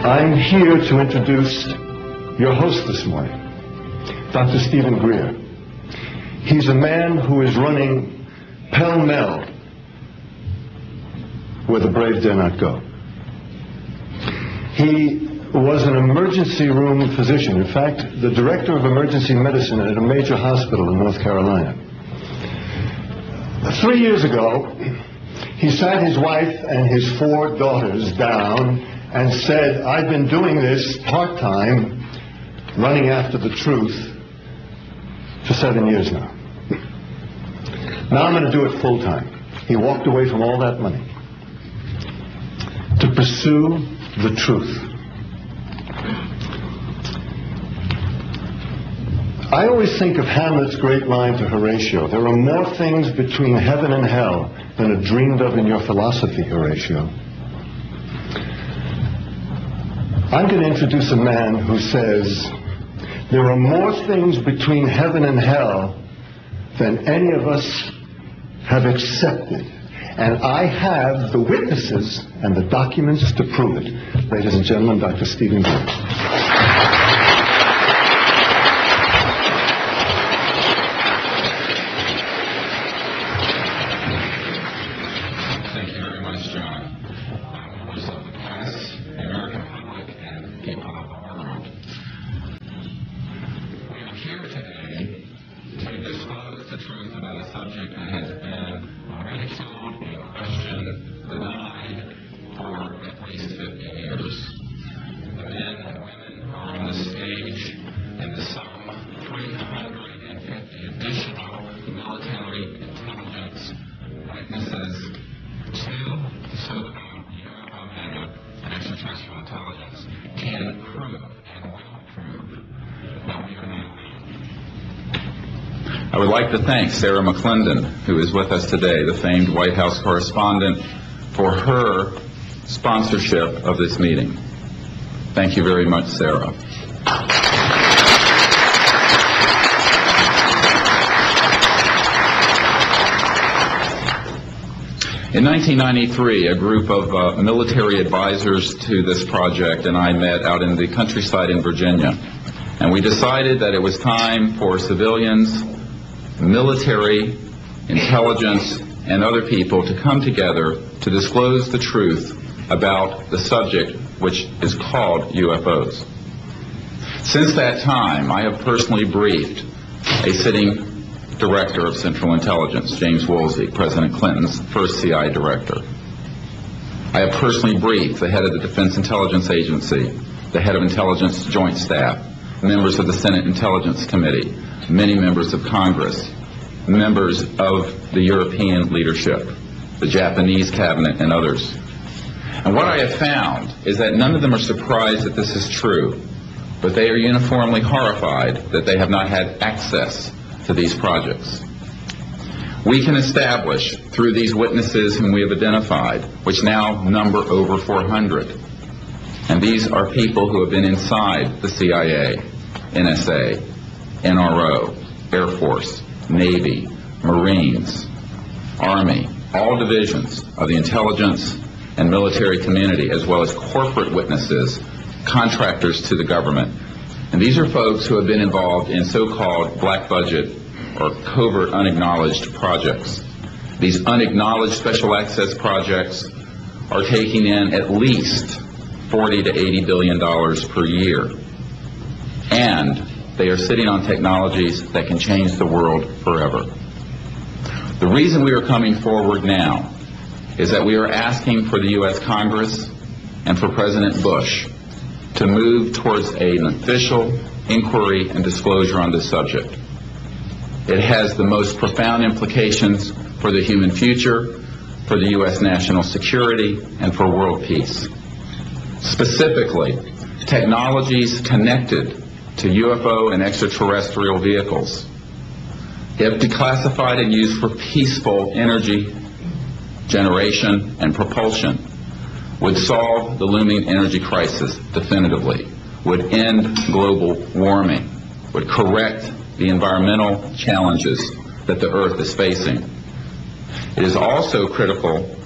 I'm here to introduce your host this morning, Dr. Stephen Greer. He's a man who is running pell-mell where the brave dare not go. He was an emergency room physician, in fact, the director of emergency medicine at a major hospital in North Carolina. 3 years ago, he sat his wife and his 4 daughters down and said, I've been doing this part-time, running after the truth, for 7 years now. Now I'm going to do it full-time. He walked away from all that money to pursue the truth. I always think of Hamlet's great line to Horatio, there are more things between heaven and hell than are dreamed of in your philosophy, Horatio. I'm going to introduce a man who says there are more things between heaven and hell than any of us have accepted. And I have the witnesses and the documents to prove it. Ladies and gentlemen, Dr. Stephen Greer. I would like to thank Sarah McClendon, who is with us today, the famed White House correspondent, for her sponsorship of this meeting. Thank you very much, Sarah. In 1993, a group of military advisors to this project and I met out in the countryside in Virginia. And we decided that it was time for civilians, military, intelligence, and other people to come together to disclose the truth about the subject which is called UFOs. Since that time, I have personally briefed a sitting director of Central Intelligence, James Woolsey, President Clinton's first CIA director. I have personally briefed the head of the Defense Intelligence Agency, the head of Intelligence Joint Staff, members of the Senate Intelligence Committee, many members of Congress, members of the European leadership, the Japanese cabinet, and others. And what I have found is that none of them are surprised that this is true, but they are uniformly horrified that they have not had access to these projects. We can establish through these witnesses whom we have identified, which now number over 400, and these are people who have been inside the CIA, NSA, NRO, Air Force, Navy, Marines, Army, all divisions of the intelligence and military community, as well as corporate witnesses, contractors to the government. And these are folks who have been involved in so-called black budget or covert unacknowledged projects. These unacknowledged special access projects are taking in at least $40 to $80 billion per year. And they are sitting on technologies that can change the world forever. The reason we are coming forward now is that we are asking for the U.S. Congress and for President Bush to move towards an official inquiry and disclosure on this subject. It has the most profound implications for the human future, for the U.S. national security, and for world peace. Specifically, technologies connected to UFO and extraterrestrial vehicles, if declassified and used for peaceful energy generation and propulsion, would solve the looming energy crisis definitively, would end global warming, would correct the environmental challenges that the Earth is facing. It is also critical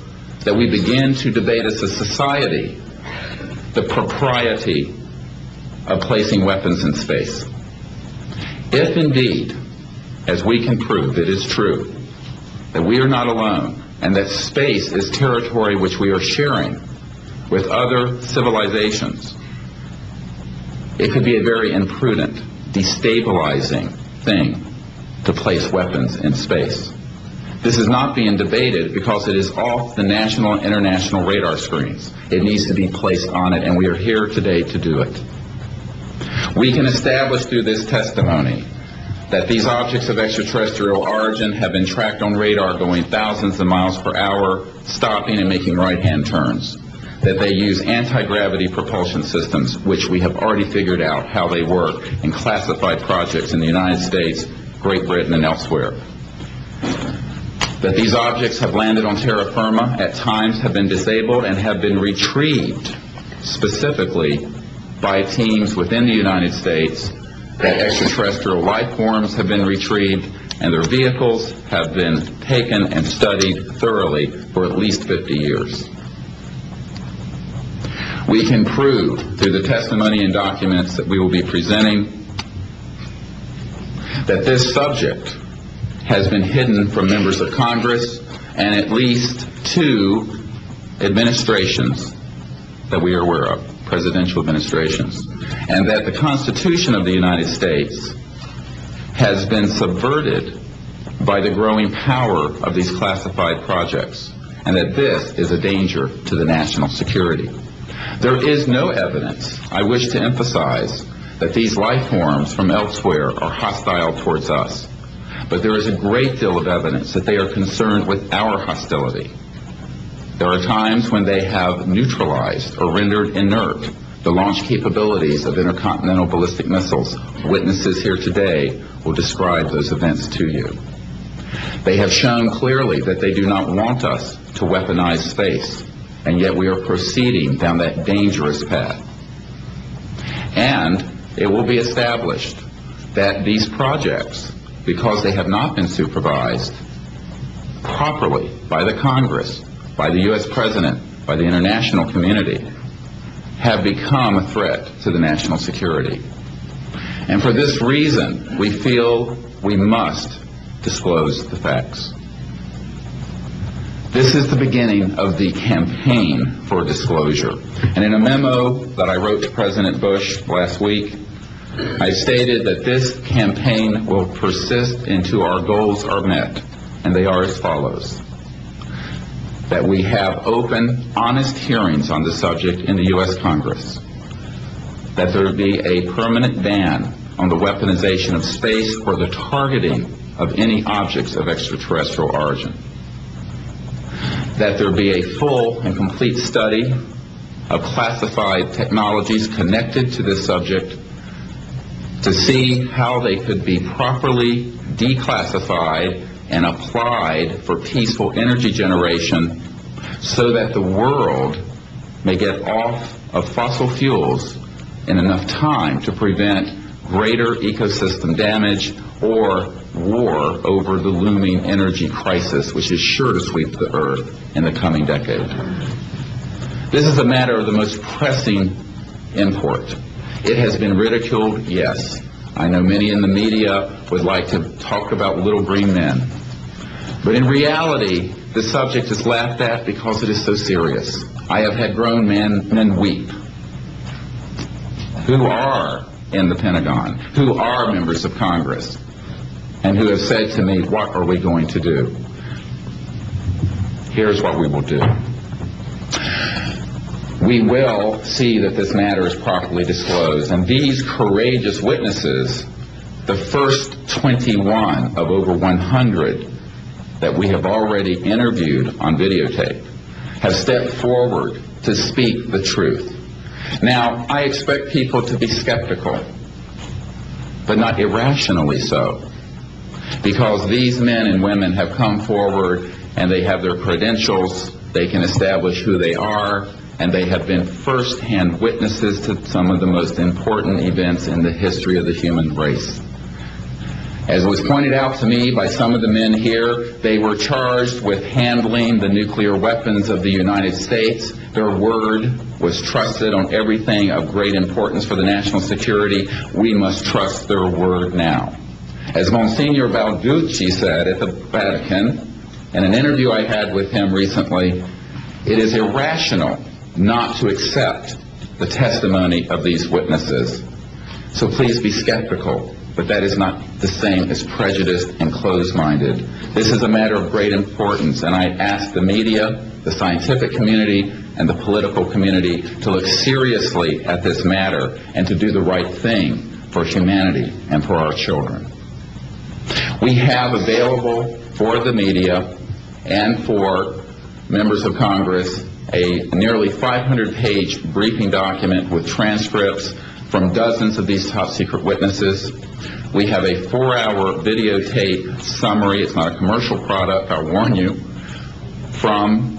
that we begin to debate as a society the propriety of placing weapons in space. If indeed, as we can prove, it is true that we are not alone and that space is territory which we are sharing with other civilizations, it could be a very imprudent, destabilizing thing to place weapons in space. This is not being debated because it is off the national and international radar screens. It needs to be placed on it, and we are here today to do it. We can establish through this testimony that these objects of extraterrestrial origin have been tracked on radar going thousands of miles per hour, stopping and making right-hand turns. That they use anti-gravity propulsion systems, which we have already figured out how they work in classified projects in the United States, Great Britain, and elsewhere. That these objects have landed on terra firma, at times have been disabled, and have been retrieved specifically by teams within the United States. That extraterrestrial life forms have been retrieved, and their vehicles have been taken and studied thoroughly for at least 50 years. We can prove through the testimony and documents that we will be presenting that this subject has been hidden from members of Congress and at least 2 administrations that we are aware of, presidential administrations, and that the Constitution of the United States has been subverted by the growing power of these classified projects, and that this is a danger to the national security. There is no evidence, I wish to emphasize, that these life forms from elsewhere are hostile towards us. But there is a great deal of evidence that they are concerned with our hostility. There are times when they have neutralized or rendered inert the launch capabilities of intercontinental ballistic missiles. Witnesses here today will describe those events to you. They have shown clearly that they do not want us to weaponize space, and yet we are proceeding down that dangerous path. And it will be established that these projects, because they have not been supervised properly by the Congress, by the U.S. President, by the international community, have become a threat to the national security. And for this reason, we feel we must disclose the facts. This is the beginning of the campaign for disclosure. And in a memo that I wrote to President Bush last week, I stated that this campaign will persist until our goals are met, and they are as follows. That we have open, honest hearings on the subject in the U.S. Congress. That there be a permanent ban on the weaponization of space or the targeting of any objects of extraterrestrial origin. That there be a full and complete study of classified technologies connected to this subject to see how they could be properly declassified and applied for peaceful energy generation so that the world may get off of fossil fuels in enough time to prevent greater ecosystem damage or war over the looming energy crisis, which is sure to sweep the earth in the coming decade. This is a matter of the most pressing import. It has been ridiculed, yes. I know many in the media would like to talk about little green men. But in reality, the subject is laughed at because it is so serious. I have had grown men weep who are in the Pentagon, who are members of Congress, and who have said to me, what are we going to do? Here's what we will do. We will see that this matter is properly disclosed, and these courageous witnesses, the first 21 of over 100 that we have already interviewed on videotape, have stepped forward to speak the truth. Now, I expect people to be skeptical, but not irrationally so, because these men and women have come forward and they have their credentials, they can establish who they are, and they have been first-hand witnesses to some of the most important events in the history of the human race. As was pointed out to me by some of the men here, they were charged with handling the nuclear weapons of the United States. Their word was trusted on everything of great importance for the national security. We must trust their word now. As Monsignor Balducci said at the Vatican, in an interview I had with him recently, it is irrational not to accept the testimony of these witnesses. So please be skeptical, but that is not the same as prejudiced and closed-minded. This is a matter of great importance, and I ask the media, the scientific community, and the political community to look seriously at this matter and to do the right thing for humanity and for our children. We have available for the media and for members of Congress a nearly 500-page briefing document with transcripts from dozens of these top-secret witnesses. We have a 4-hour videotape summary. It's not a commercial product, I'll warn you, from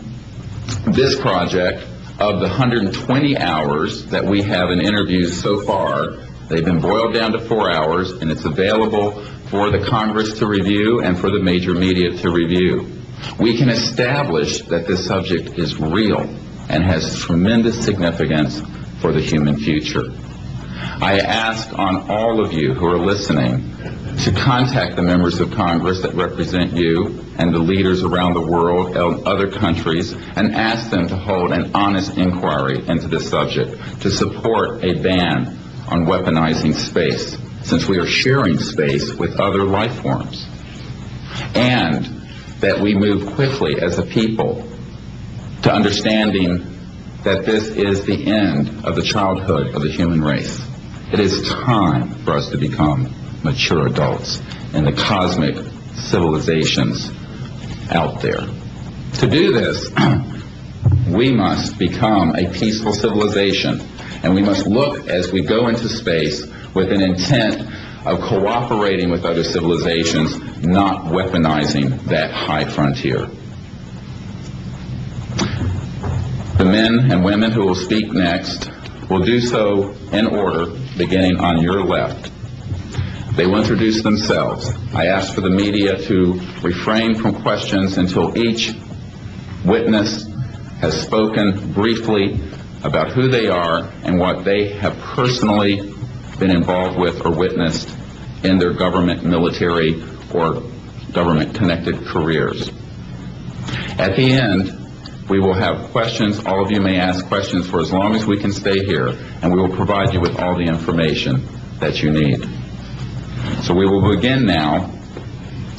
this project of the 120 hours that we have in interviews so far. They've been boiled down to 4 hours, and it's available for the Congress to review and for the major media to review. We can establish that this subject is real and has tremendous significance for the human future. I ask on all of you who are listening to contact the members of Congress that represent you and the leaders around the world and other countries and ask them to hold an honest inquiry into this subject, to support a ban on weaponizing space, since we are sharing space with other life forms, and that we move quickly as a people to understanding that this is the end of the childhood of the human race. It is time for us to become mature adults in the cosmic civilizations out there. To do this, we must become a peaceful civilization, and we must look as we go into space with an intent of cooperating with other civilizations, not weaponizing that high frontier. The men and women who will speak next will do so in order, beginning on your left. They will introduce themselves. I ask for the media to refrain from questions until each witness has spoken briefly about who they are and what they have personally been involved with or witnessed in their government, military, or government-connected careers. At the end, we will have questions. All of you may ask questions for as long as we can stay here, and we will provide you with all the information that you need. So we will begin now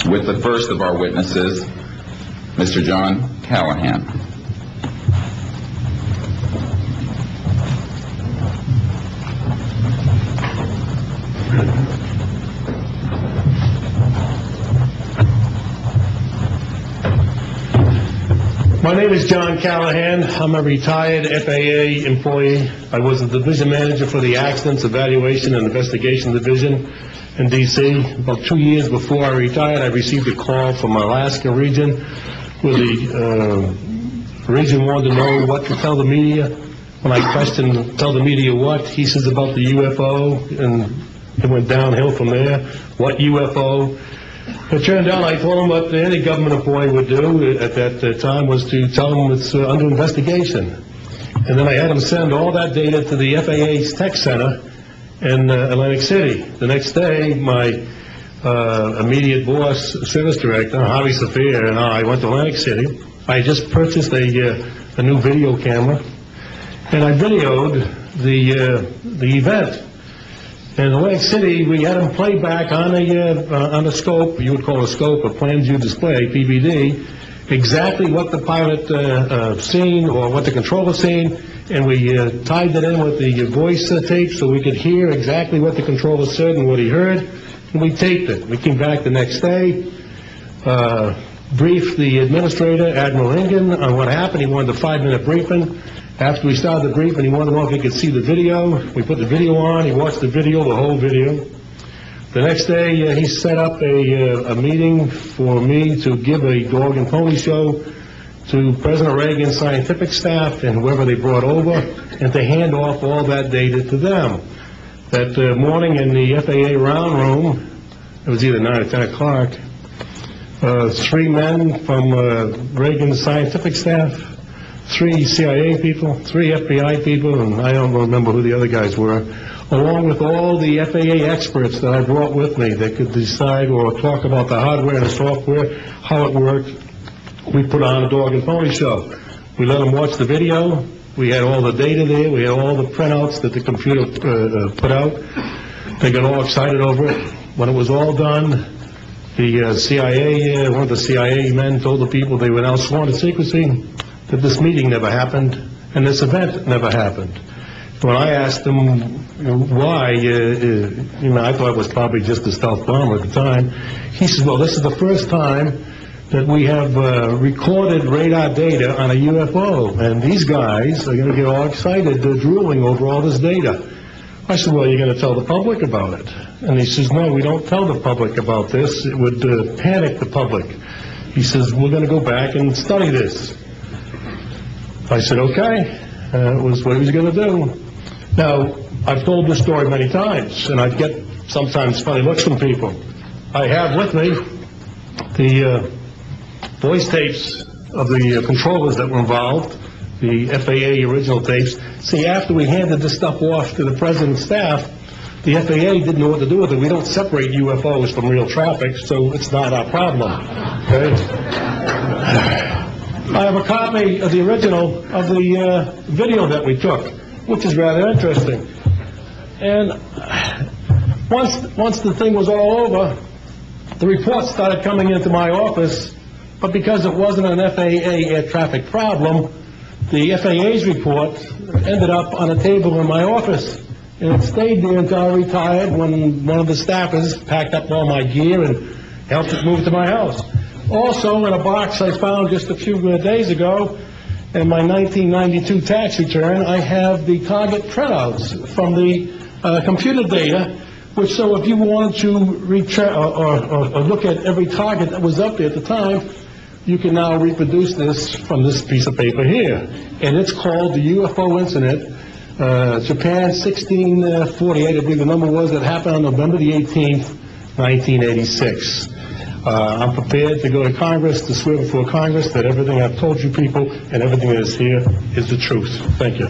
with the first of our witnesses, Mr. John Callahan. My name is John Callahan. I'm a retired FAA employee. I was the division manager for the Accidents Evaluation and Investigation Division in D.C. About 2 years before I retired, I received a call from Alaska region where the region wanted to know what to tell the media. When I questioned, tell the media what, he says about the UFO, and it went downhill from there. What UFO? It turned out I told him what any government employee would do at that time was to tell them it's under investigation. And then I had him send all that data to the FAA's tech center in Atlantic City. The next day, my immediate boss, service director, Harvey Saphir, and I went to Atlantic City. I just purchased a new video camera, and I videoed the event. In Atlantic City, we had them play back on a scope, you would call a scope, a plan view display, PVD, exactly what the pilot seen or what the controller seen, and we tied that in with the voice tape so we could hear exactly what the controller said and what he heard, and we taped it. We came back the next day, briefed the administrator, Admiral Ingen, on what happened. He wanted a 5-minute briefing. After we started the briefing, he wanted to know if he could see the video. We put the video on. He watched the video, the whole video. The next day, he set up a meeting for me to give a dog and pony show to President Reagan's scientific staff and whoever they brought over, and to hand off all that data to them. That morning in the FAA round room, it was either 9 or 10 o'clock, 3 men from Reagan's scientific staff, 3 CIA people, 3 FBI people, and I don't remember who the other guys were, along with all the FAA experts that I brought with me that could decide or talk about the hardware and the software, how it worked. We put on a dog and pony show. We let them watch the video. We had all the data there. We had all the printouts that the computer put out. They got all excited over it. When it was all done, the CIA, one of the CIA men told the people they were now sworn to secrecy, that this meeting never happened and this event never happened. When I asked him why, I thought it was probably just a stealth bomber at the time. He says, well, this is the first time that we have recorded radar data on a UFO, and these guys are going to get all excited, they're drooling over all this data. I said, well, you're going to tell the public about it? And he says, no, we don't tell the public about this. It would panic the public. He says, we're going to go back and study this. I said, okay. It was what he was going to do. Now, I've told this story many times, and I get sometimes funny looks from people. I have with me the voice tapes of the controllers that were involved, the FAA original tapes. See, after we handed this stuff off to the president's staff, the FAA didn't know what to do with it. We don't separate UFOs from real traffic, so it's not our problem. Okay? I have a copy of the original of the video that we took, which is rather interesting. And once the thing was all over, the reports started coming into my office, but because it wasn't an FAA air traffic problem, the FAA's report ended up on a table in my office. And it stayed there until I retired, when one of the staffers packed up all my gear and helped it move to my house. Also, in a box I found just a few days ago, in my 1992 tax return, I have the target printouts from the computer data, which, so if you wanted to or look at every target that was up there at the time, you can now reproduce this from this piece of paper here. And it's called the UFO incident, Japan 1648, I believe the number was, that happened on November the 18th, 1986. I'm prepared to go to Congress to swear before Congress that everything I've told you people and everything that is here is the truth. Thank you.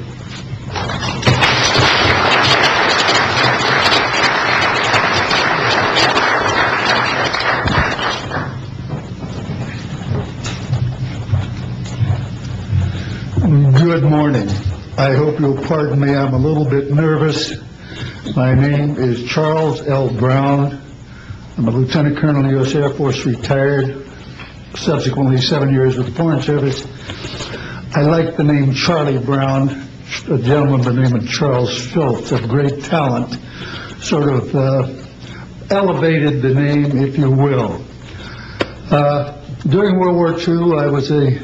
Good morning. I hope you'll pardon me, I'm a little bit nervous. My name is Charles L. Brown. I'm a Lieutenant Colonel in the U.S. Air Force, retired, subsequently 7 years with the Foreign Service. I like the name Charlie Brown, a gentleman by the name of Charles Schultz, of great talent, sort of elevated the name, if you will. During World War II, I was a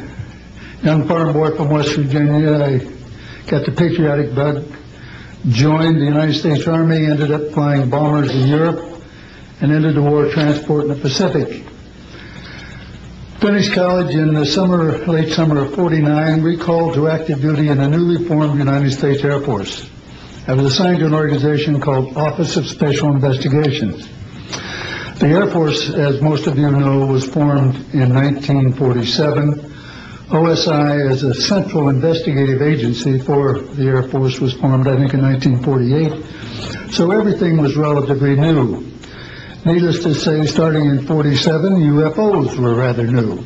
young farm boy from West Virginia. I got the patriotic bug, joined the United States Army, ended up flying bombers in Europe, and entered the war transport in the Pacific. Finished college in the late summer of '49, recalled to active duty in the newly formed United States Air Force. I was assigned to an organization called Office of Special Investigations. The Air Force, as most of you know, was formed in 1947. OSI, as a central investigative agency for the Air Force, was formed, I think, in 1948. So everything was relatively new. Needless to say, starting in '47, UFOs were rather new.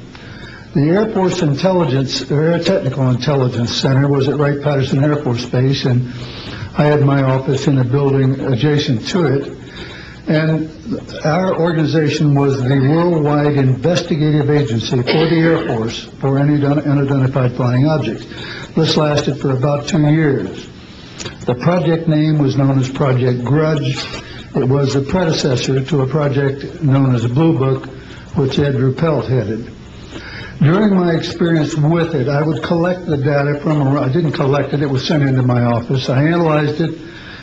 The Air Force Intelligence, or Air Technical Intelligence Center, was at Wright-Patterson Air Force Base, and I had my office in a building adjacent to it. And our organization was the worldwide investigative agency for the Air Force for any unidentified flying objects. This lasted for about 2 years. The project name was known as Project Grudge. It was a predecessor to a project known as Blue Book, which Ed Ruppelt headed. During my experience with it, I would collect the data I didn't collect it, it was sent into my office. I analyzed it.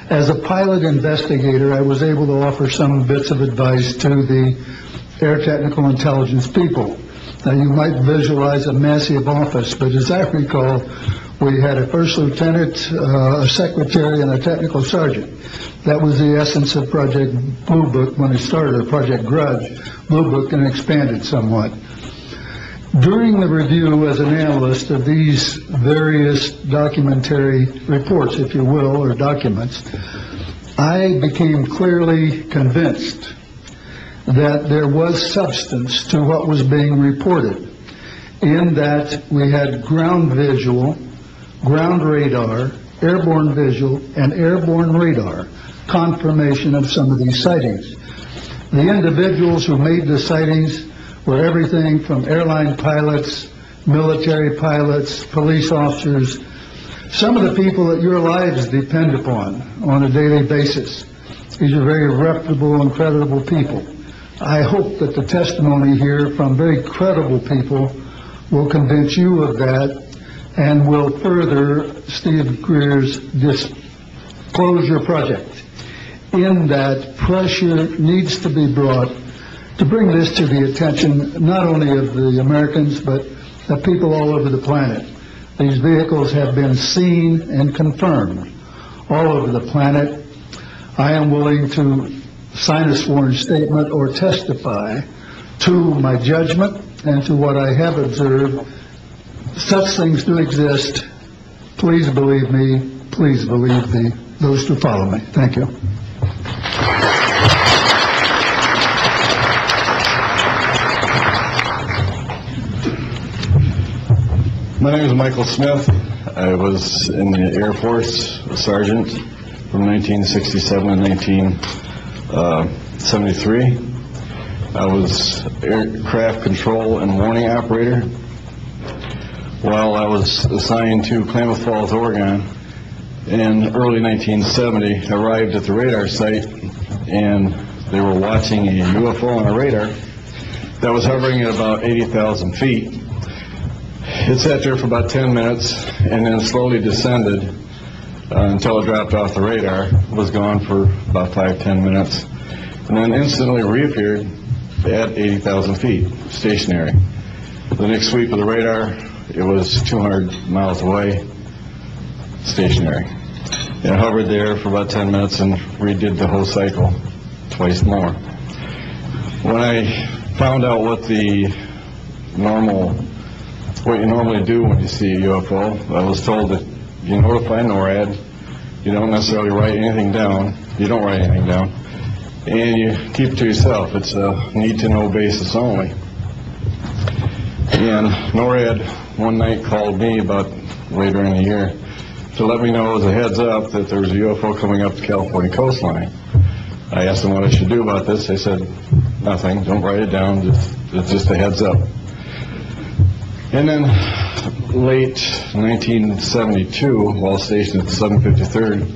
As a pilot investigator, I was able to offer some bits of advice to the Air Technical Intelligence people. Now, you might visualize a massive office, but as I recall, we had a first lieutenant, a secretary, and a technical sergeant. That was the essence of Project Blue Book when it started, or Project Grudge. Blue Book and expanded somewhat. During the review as an analyst of these various documentary reports, if you will, or documents, I became clearly convinced that there was substance to what was being reported, in that we had ground visual, ground radar, airborne visual, and airborne radar confirmation of some of these sightings. The individuals who made the sightings were everything from airline pilots, military pilots, police officers, some of the people that your lives depend upon on a daily basis. These are very reputable and credible people. I hope that the testimony here from very credible people will convince you of that and will further Steve Greer's disclosure project, in that pressure needs to be brought to bring this to the attention not only of the Americans but of people all over the planet. These vehicles have been seen and confirmed all over the planet. I am willing to sign a sworn statement or testify to my judgment and to what I have observed. Such things do exist. Please believe me. Please believe those who follow me. Thank you. My name is Michael Smith. I was in the Air Force, a sergeant, from 1967 to 1973. I was aircraft control and warning operator. While I was assigned to Klamath Falls, Oregon, in early 1970, arrived at the radar site, and they were watching a UFO on a radar that was hovering at about 80,000 feet. It sat there for about 10 minutes and then slowly descended until it dropped off the radar. It was gone for about 5-10 minutes, and then instantly reappeared at 80,000 feet, stationary. The next sweep of the radar, it was 200 miles away, stationary. It hovered there for about 10 minutes and redid the whole cycle twice more. When I found out what you normally do when you see a UFO, I was told that you notify NORAD, you don't necessarily write anything down, you don't write anything down, and you keep it to yourself. It's a need-to-know basis only. And NORAD one night called me about later in the year to let me know as a heads up that there was a UFO coming up the California coastline. I asked them what I should do about this. They said, nothing, don't write it down, it's just a heads up. And then late 1972, while stationed at the 753rd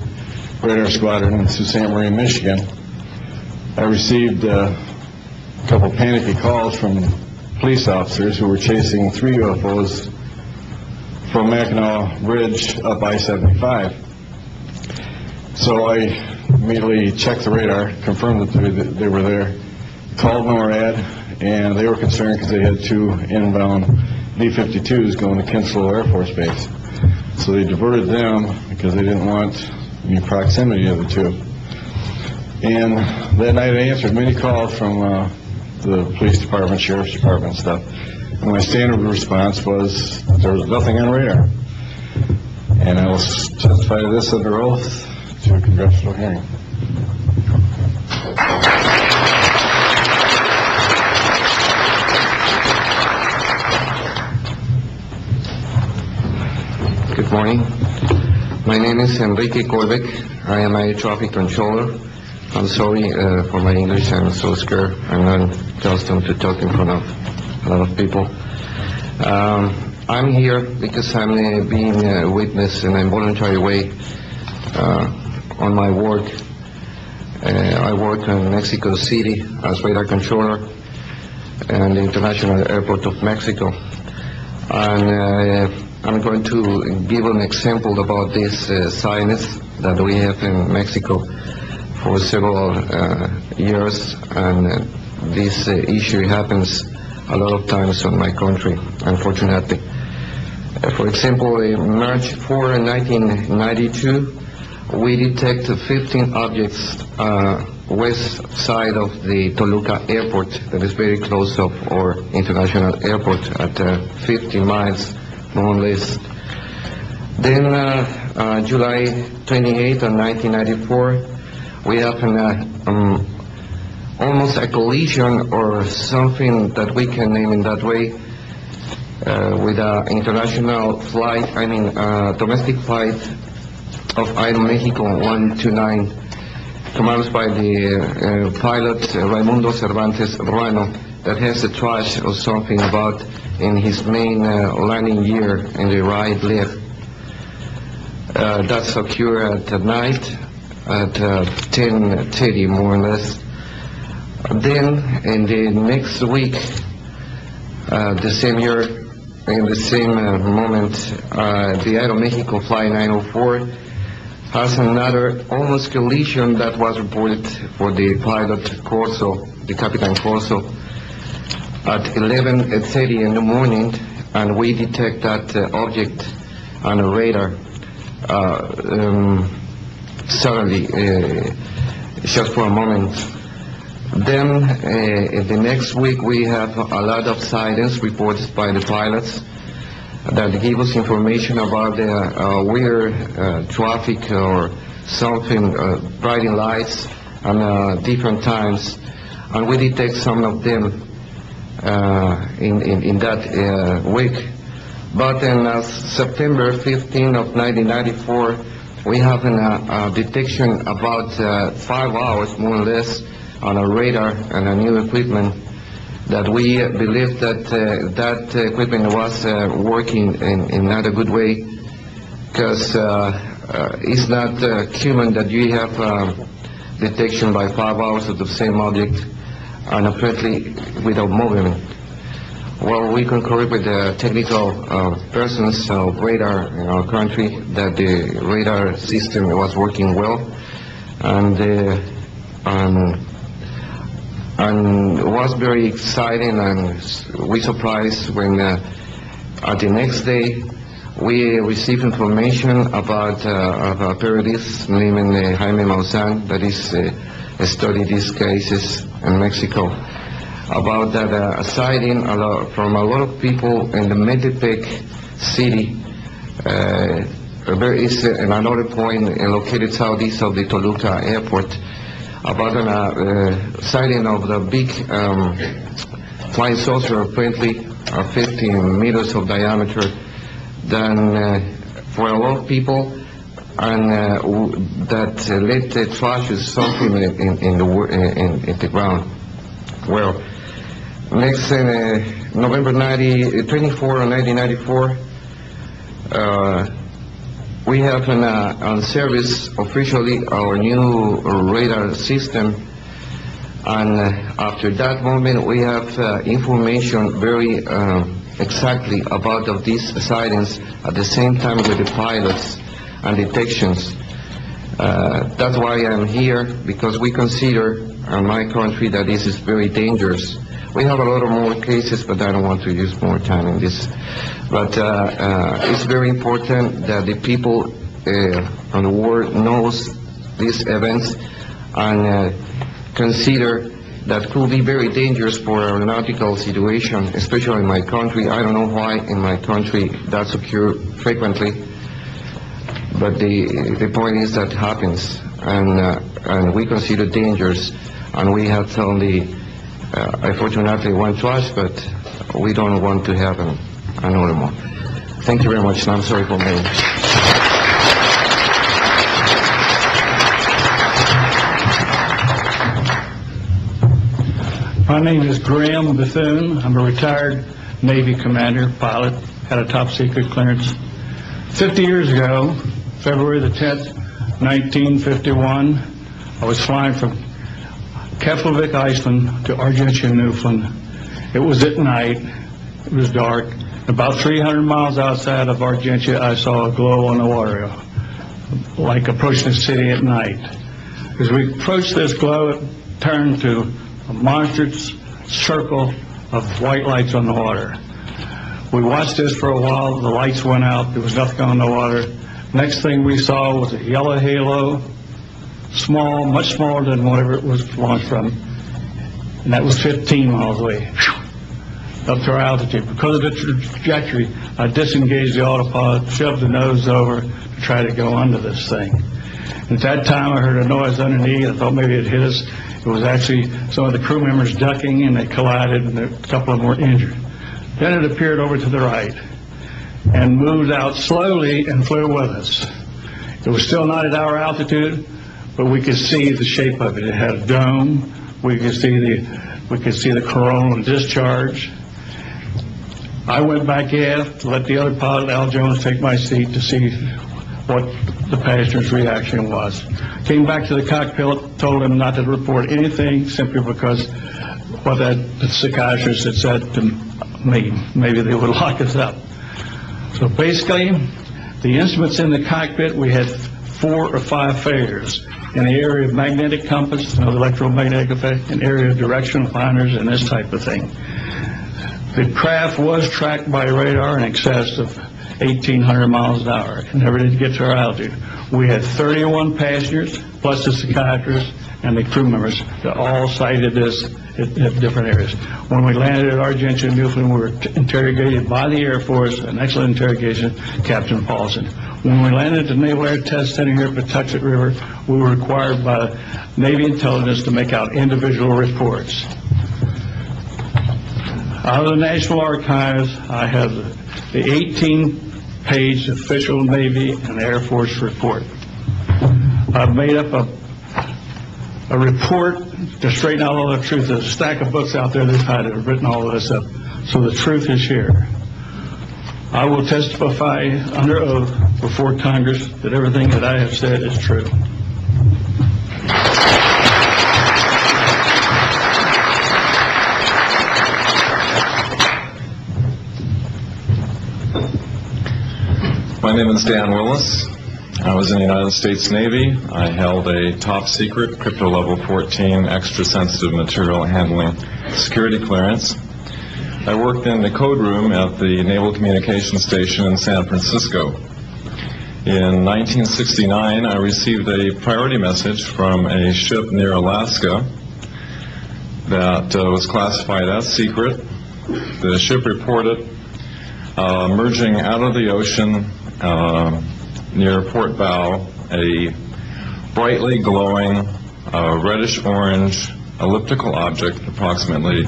Radar Squadron in Sault Ste. Marie, Michigan, I received a couple panicky calls from police officers who were chasing 3 UFOs from Mackinac Bridge up I-75. So I immediately checked the radar, confirmed that they were there, called NORAD, and they were concerned because they had 2 inbound B-52s going to Kinslow Air Force Base. So they diverted them because they didn't want any proximity of the 2. And that night I answered many calls from the police department, sheriff's department and stuff. And my standard response was, there was nothing on radar. And I will testify to this under oath to a congressional hearing. Good morning. My name is Enrique Colbeck. I am a air traffic controller. I'm sorry for my English. I'm so scared. I'm not accustomed to talk in front of a lot of people. I'm here because I'm being a witness in a voluntary way on my work. I work in Mexico City as radar controller and the International Airport of Mexico. And I'm going to give an example about this sightings that we have in Mexico for several years, and this issue happens a lot of times in my country, unfortunately. For example, in March 4, 1992, we detected 15 objects west side of the Toluca airport that is very close of our international airport at 50 miles more or less. Then July 28 of 1994, we have almost a collision or something that we can name in that way with an international flight, domestic flight of Aeromexico 129, commanded by the pilot Raimundo Cervantes Ruano, that has a trash or something about in his main landing gear in the right left. That's occurred at night at 10:30 more or less. Then in the next week, the same year, in the same moment, the Aeromexico Flight 904 has another almost collision that was reported for the pilot Corso, the Capitan Corso, at 11:30 in the morning, and we detect that object on a radar suddenly, just for a moment. Then the next week we have a lot of sightings reported by the pilots that give us information about the weird traffic or something, bright lights on different times, and we detect some of them in that week. But in September 15 of 1994, we have a detection about 5 hours more or less on a radar and a new equipment that we believe that that equipment was working in not a good way, because it's not common that you have detection by 5 hours of the same object and apparently without movement. Well, we concur with the technical persons of radar in our country that the radar system was working well, and it was very exciting, and we surprised when at the next day we received information about a periodist named Jaime Maussan that is studied these cases in Mexico, about that sighting from a lot of people in the Metepec city. There is another point located southeast of the Toluca airport, about a sighting of the big flying saucer, apparently 15 meters of diameter, then for a lot of people, and that led the trashes something in the ground. Well, next November 24 of 1994, we have on service officially our new radar system, and after that moment we have information very exactly about of these sightings at the same time with the pilots and detections. That's why I'm here, because we consider in my country that this is very dangerous. We have a lot of more cases, but I don't want to use more time in this. But it's very important that the people on the world knows these events and consider that could be very dangerous for aeronautical situation, especially in my country. I don't know why in my country that's occurs frequently, but the point is that happens, and we consider dangerous, and we have only unfortunately one trash, but we don't want to have another more. Thank you very much, and I'm sorry for me. My name is Graham Bethune. I'm a retired Navy commander, pilot, had a top secret clearance. 50 years ago, February the 10th, 1951, I was flying from Keflavik, Iceland to Argentia, Newfoundland. It was at night, it was dark. About 300 miles outside of Argentia, I saw a glow on the water, like approaching the city at night. As we approached this glow, it turned to a monstrous circle of white lights on the water. We watched this for a while, the lights went out, there was nothing on the water. Next thing we saw was a yellow halo, small, much smaller than whatever it was launched from, and that was 15 miles away, up to our altitude. Because of the trajectory, I disengaged the autopilot, shoved the nose over to try to go under this thing. At that time, I heard a noise underneath. I thought maybe it hit us. It was actually some of the crew members ducking, and they collided, and a couple of them were injured. Then it appeared over to the right and moved out slowly and flew with us. It was still not at our altitude, but we could see the shape of it. It had a dome. We could see the coronal discharge. I went back aft to let the other pilot, Al Jones, take my seat to see what the passenger's reaction was. Came back to the cockpit, told him not to report anything, simply because what the psychiatrist had said to me, maybe they would lock us up. So basically, the instruments in the cockpit, we had 4 or 5 failures. In the area of magnetic compass, electromagnetic effect, in area of directional finders, and this type of thing. The craft was tracked by radar in excess of 1,800 miles an hour. It never did get to our altitude. We had 31 passengers, plus the psychiatrist and the crew members, that all cited this at different areas. When we landed at Argentia, Newfoundland, we were interrogated by the Air Force, an excellent interrogation, Captain Paulson. When we landed at the Naval Air Test Center here at Patuxent River, we were required by Navy intelligence to make out individual reports. Out of the National Archives, I have the 18-page official Navy and Air Force report. I've made up a report to straighten out all the truth. There's a stack of books out there that have written all of this up. So the truth is here. I will testify under oath before Congress that everything that I have said is true. My name is Dan Willis. I was in the United States Navy. I held a top secret crypto level 14 extra sensitive material handling security clearance. I worked in the code room at the Naval Communications Station in San Francisco. In 1969, I received a priority message from a ship near Alaska that was classified as secret. The ship reported merging out of the ocean near Port Bow, a brightly glowing reddish-orange elliptical object, approximately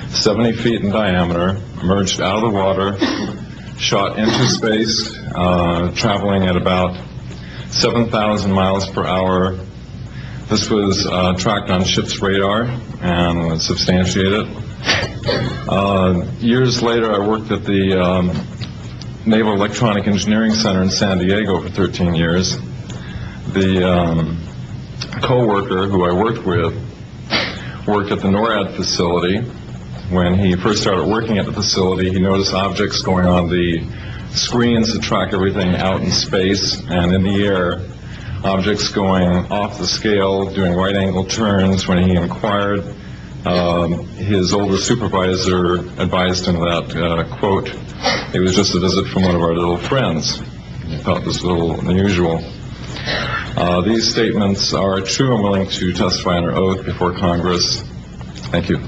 70 feet in diameter, emerged out of the water, shot into space, traveling at about 7,000 miles per hour. This was tracked on ship's radar and substantiated. Years later, I worked at the Naval Electronic Engineering Center in San Diego for 13 years. The co-worker who I worked with worked at the NORAD facility. When he first started working at the facility, he noticed objects going on the screens that track everything out in space and in the air, objects going off the scale, doing right-angle turns. When he inquired, his older supervisor advised him that, quote, it was just a visit from one of our little friends. He thought this was a little unusual. These statements are true. I'm willing to testify under oath before Congress. Thank you.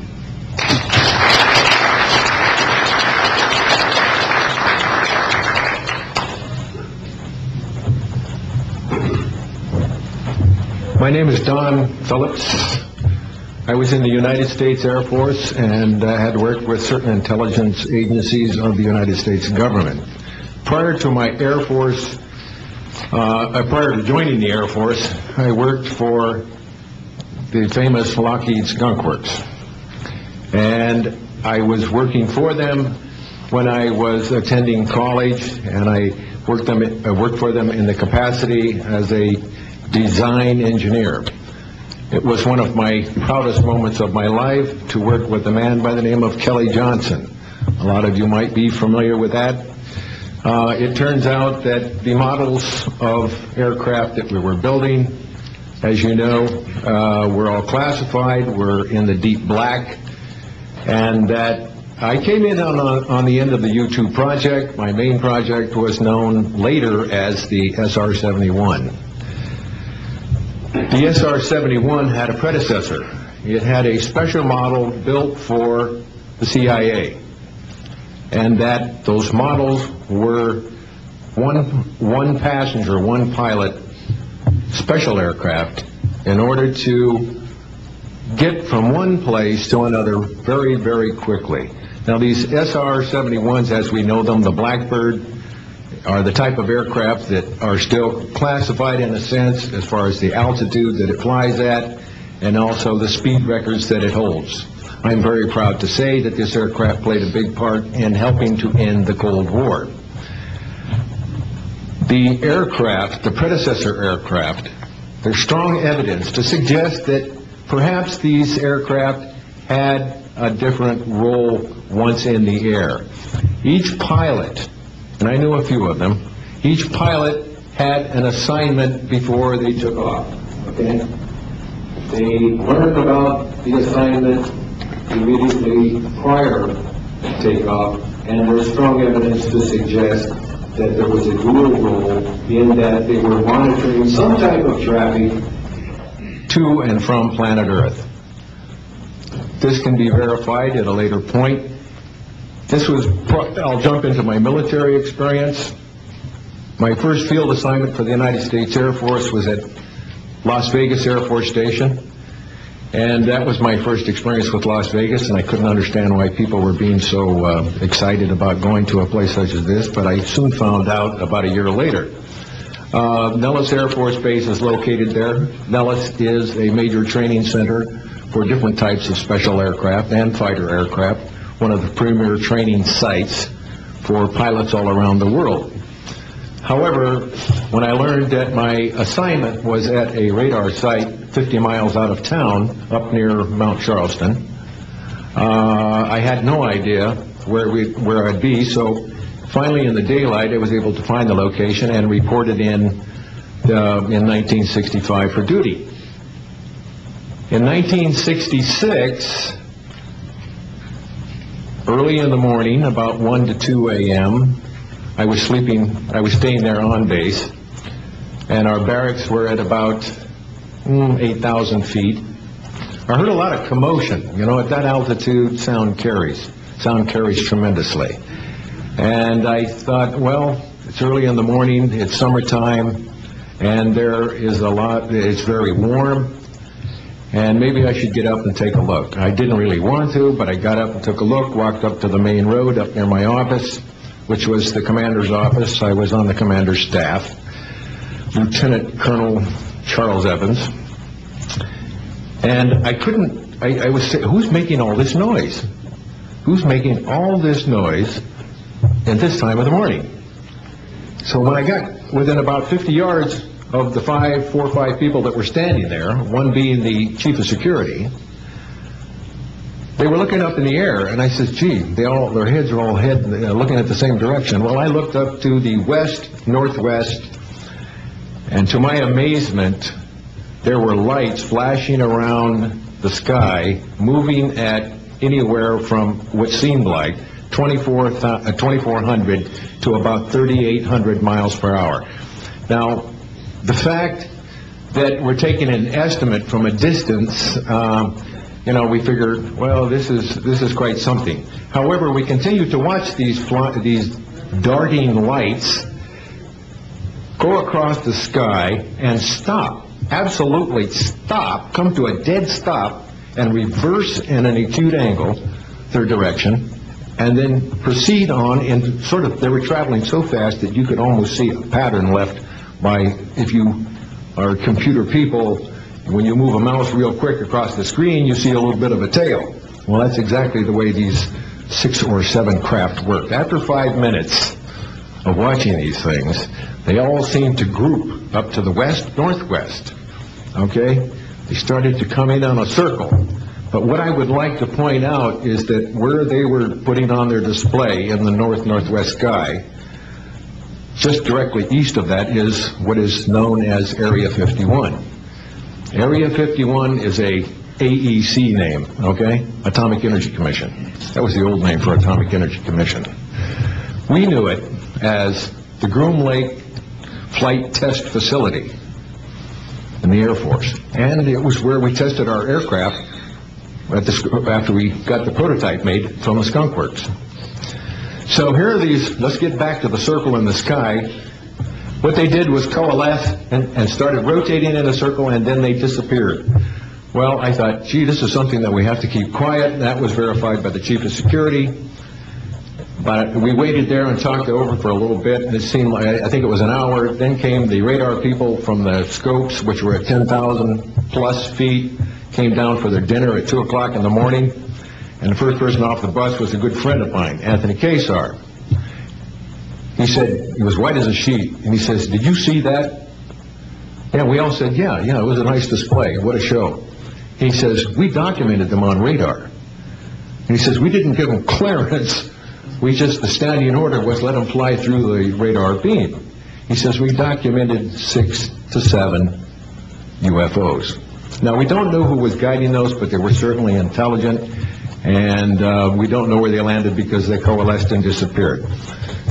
My name is Don Phillips. I was in the United States Air Force and had worked with certain intelligence agencies of the United States government. Prior to my Air Force, prior to joining the Air Force, I worked for the famous Lockheed Skunk Works. And I was working for them when I was attending college, and I worked for them in the capacity as a design engineer. It was one of my proudest moments of my life to work with a man by the name of Kelly Johnson. A lot of you might be familiar with that. It turns out that the models of aircraft that we were building, as you know, were all classified, were in the deep black, and that I came in on the end of the U-2 project. My main project was known later as the SR-71. The SR-71 had a predecessor. It had a special model built for the CIA, and that those models were one passenger, one pilot special aircraft in order to get from one place to another very, very quickly. Now, these SR-71s, as we know them, the Blackbird, are the type of aircraft that are still classified in a sense as far as the altitude that it flies at and also the speed records that it holds. I'm very proud to say that this aircraft played a big part in helping to end the Cold War. The aircraft, the predecessor aircraft, there's strong evidence to suggest that perhaps these aircraft had a different role once in the air. Each pilot, and I knew a few of them, each pilot had an assignment before they took off, okay? They learned about the assignment immediately prior to takeoff, and there's strong evidence to suggest that there was a dual role in that they were monitoring some type of traffic to and from planet Earth. This can be verified at a later point. I'll jump into my military experience. My first field assignment for the United States Air Force was at Las Vegas Air Force Station, and that was my first experience with Las Vegas, and I couldn't understand why people were being so excited about going to a place such as this, but I soon found out about a year later. Nellis Air Force Base is located there. Nellis is a major training center for different types of special aircraft and fighter aircraft, one of the premier training sites for pilots all around the world. However, when I learned that my assignment was at a radar site 50 miles out of town, up near Mount Charleston, I had no idea where I'd be, so finally in the daylight I was able to find the location and reported in 1965 for duty. In 1966, early in the morning, about 1 to 2 a.m., I was staying there on base, and our barracks were at about 8,000 feet. I heard a lot of commotion. You know, at that altitude, sound carries tremendously. And I thought, well, it's early in the morning, it's summertime, and it's very warm, and maybe I should get up and take a look. I didn't really want to, but I got up and took a look, walked up to the main road up near my office, which was the commander's office. I was on the commander's staff, Lieutenant Colonel Charles Evans. And I was saying, who's making all this noise? Who's making all this noise at this time of the morning? So when I got within about 50 yards of the 4 or 5 people that were standing there, one being the chief of security, they were looking up in the air, and I said, gee, their heads are all looking at the same direction. Well, I looked up to the west, northwest, and to my amazement, there were lights flashing around the sky, moving at anywhere from what seemed like 2,400 to about 3,800 miles per hour. Now, the fact that we're taking an estimate from a distance, we figured, well, this is quite something. However, we continued to watch these darting lights go across the sky and stop, absolutely stop, come to a dead stop, and reverse in an acute angle their direction, and then proceed on in they were traveling so fast that you could almost see a pattern left by, if you are computer people, when you move a mouse real quick across the screen, you see a little bit of a tail. Well, that's exactly the way these 6 or 7 craft worked. After 5 minutes of watching these things, they all seemed to group up to the west, northwest. Okay? They started to come in on a circle. But what I would like to point out is that where they were putting on their display in the north-northwest sky, just directly east of that is what is known as Area 51. Area 51 is a AEC name, okay? Atomic Energy Commission. That was the old name for Atomic Energy Commission. We knew it as the Groom Lake Flight Test Facility. in the Air Force. And it was where we tested our aircraft after we got the prototype made from the Skunk Works. So here are these, let's get back to the circle in the sky. What they did was coalesce and started rotating in a circle, and then they disappeared. Well, I thought, gee, this is something that we have to keep quiet. That was verified by the chief of security. But we waited there and talked over for a little bit, and it seemed like, I think it was an hour. Then came the radar people from the scopes, which were at 10,000 plus feet, came down for their dinner at 2 o'clock in the morning. And the first person off the bus was a good friend of mine, Anthony Kesar. He said, he was white as a sheet, and he says, did you see that? Yeah, we all said, yeah, it was a nice display. What a show. He says, we documented them on radar. And he says, we didn't give them clearance. We just, the standing order was let them fly through the radar beam. He says, we documented 6 to 7 UFOs. Now, we don't know who was guiding those, but they were certainly intelligent, and we don't know where they landed because they coalesced and disappeared.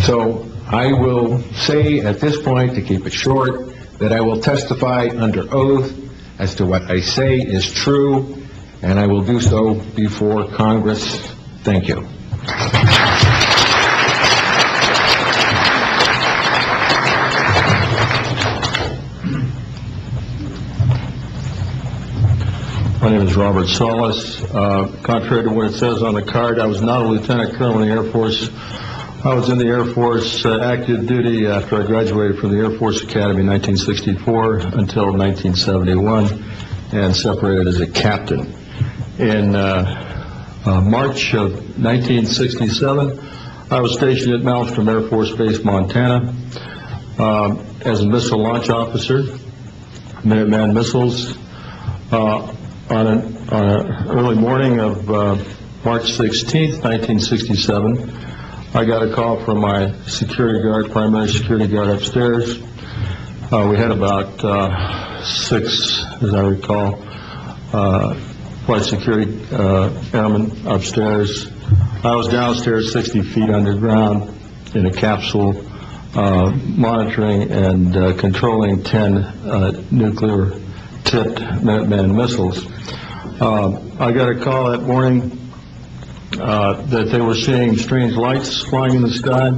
So I will say at this point, to keep it short, that I will testify under oath as to what I say is true, and I will do so before Congress. Thank you. My name is Robert Solis. Contrary to what it says on the card, I was not a lieutenant colonel in the Air Force. I was in the Air Force active duty after I graduated from the Air Force Academy in 1964 until 1971, and separated as a captain. In March of 1967, I was stationed at Malmstrom Air Force Base, Montana, as a missile launch officer, Minuteman missiles. On an early morning of March 16th, 1967, I got a call from my security guard, primary security guard upstairs. We had about 6, as I recall, flight security airmen upstairs. I was downstairs 60 feet underground in a capsule, monitoring and controlling 10 nuclear-tipped Minuteman missiles. I got a call that morning that they were seeing strange lights flying in the sky.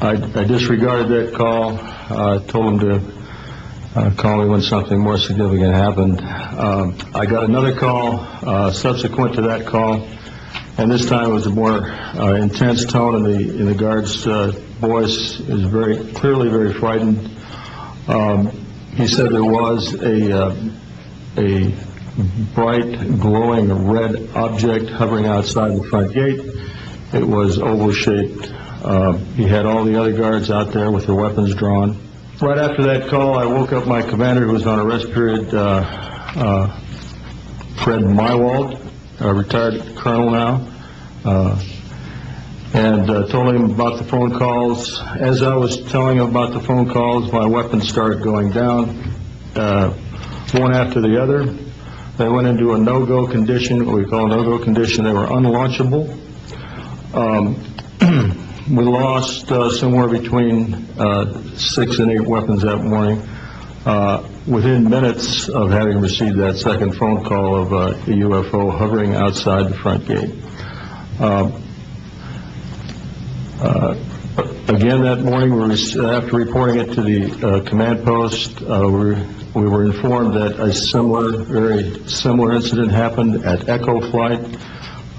I disregarded that call. Told them to call me when something more significant happened. I got another call subsequent to that call, and this time it was a more intense tone in the guard's voice. It was very clearly very frightened. He said there was a bright, glowing red object hovering outside the front gate. It was oval-shaped. He had all the other guards out there with their weapons drawn. Right after that call, I woke up my commander, who was on a rest period, Fred Mywald, a retired colonel now, and told him about the phone calls. As I was telling him about the phone calls, my weapons started going down, one after the other. They went into a no-go condition, what we call a no-go condition. They were unlaunchable. We lost somewhere between 6 and 8 weapons that morning within minutes of having received that second phone call of a UFO hovering outside the front gate. Again that morning, after reporting it to the command post, we were informed that a very similar incident happened at Echo Flight.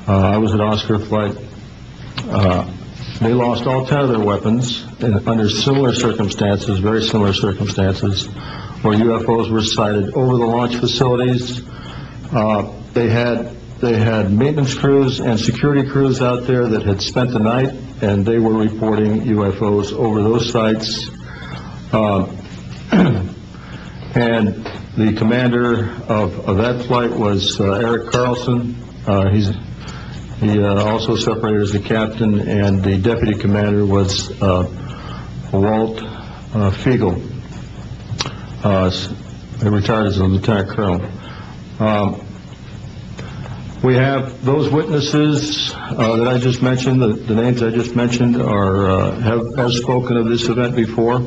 I was at Oscar Flight. They lost all 10 of their weapons under similar circumstances, very similar circumstances, where UFOs were sighted over the launch facilities. They had maintenance crews and security crews out there that had spent the night, and they were reporting UFOs over those sites. And the commander of that flight was Eric Carlson. He also separated as the captain, and the deputy commander was Walt Fiegel. He retired as a lieutenant colonel. We have those witnesses that I just mentioned, the names I just mentioned have spoken of this event before,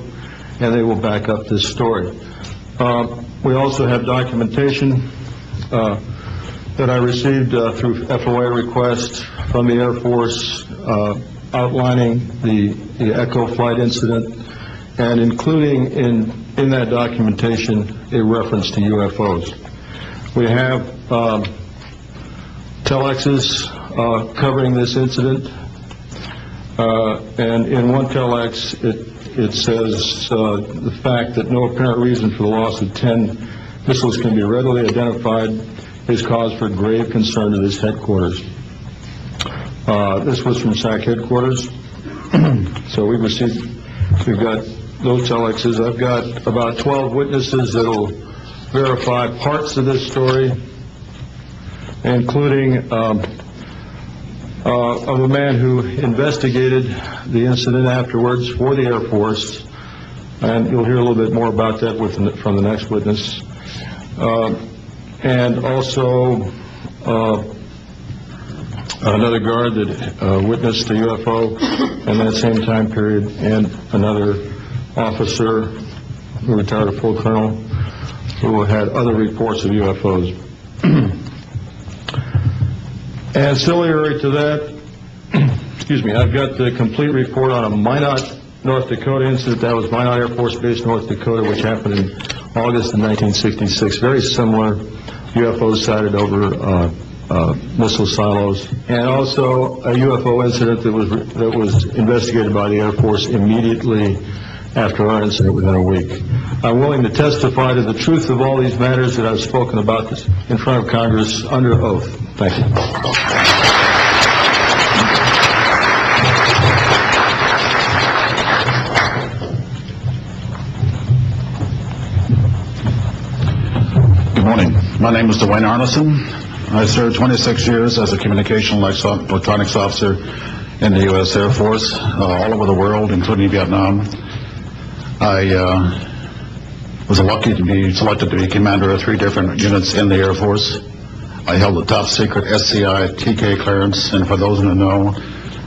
and they will back up this story. We also have documentation that I received through FOA request from the Air Force outlining the Echo flight incident, and including in that documentation a reference to UFOs. We have telexes covering this incident, and in one telex it says the fact that no apparent reason for the loss of 10 missiles can be readily identified is cause for grave concern to this headquarters. This was from SAC headquarters. So we've got those telexes. I've got about 12 witnesses that will verify parts of this story, including of a man who investigated the incident afterwards for the Air Force, and you'll hear a little bit more about that from the next witness. And also another guard that witnessed the UFO in that same time period, and another officer who retired a full colonel who had other reports of UFOs. Ancillary to that, excuse me, I've got the complete report on a Minot, North Dakota incident. That was Minot Air Force Base, North Dakota, which happened in August of 1966. Very similar, UFOs sighted over missile silos, and also a UFO incident that was investigated by the Air Force immediately after our incident within a week. I'm willing to testify to the truth of all these matters that I've spoken about this in front of Congress under oath. Thank you. Good morning. My name is Dwayne Arneson. I served 26 years as a communication electronics officer in the U.S. Air Force, all over the world, including Vietnam. I was lucky to be selected to be commander of 3 different units in the Air Force. I held the top secret SCI TK clearance, and for those who know,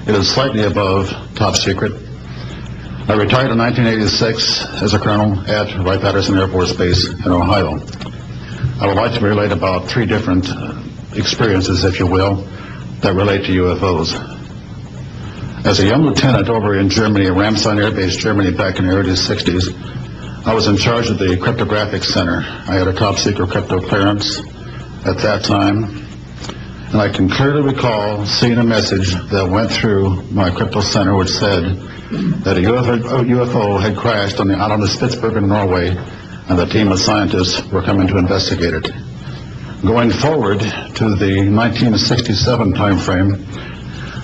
it is slightly above top secret. I retired in 1986 as a colonel at Wright-Patterson Air Force Base in Ohio. I would like to relate about 3 different experiences, if you will, that relate to UFOs. As a young lieutenant over in Germany, Ramstein Air Base, Germany, back in the early 60s, I was in charge of the cryptographic center. I had a top secret crypto clearance at that time, and I can clearly recall seeing a message that went through my crypto center which said that a UFO had crashed on the island of Spitsbergen, Norway, and the team of scientists were coming to investigate it. Going forward to the 1967 time frame,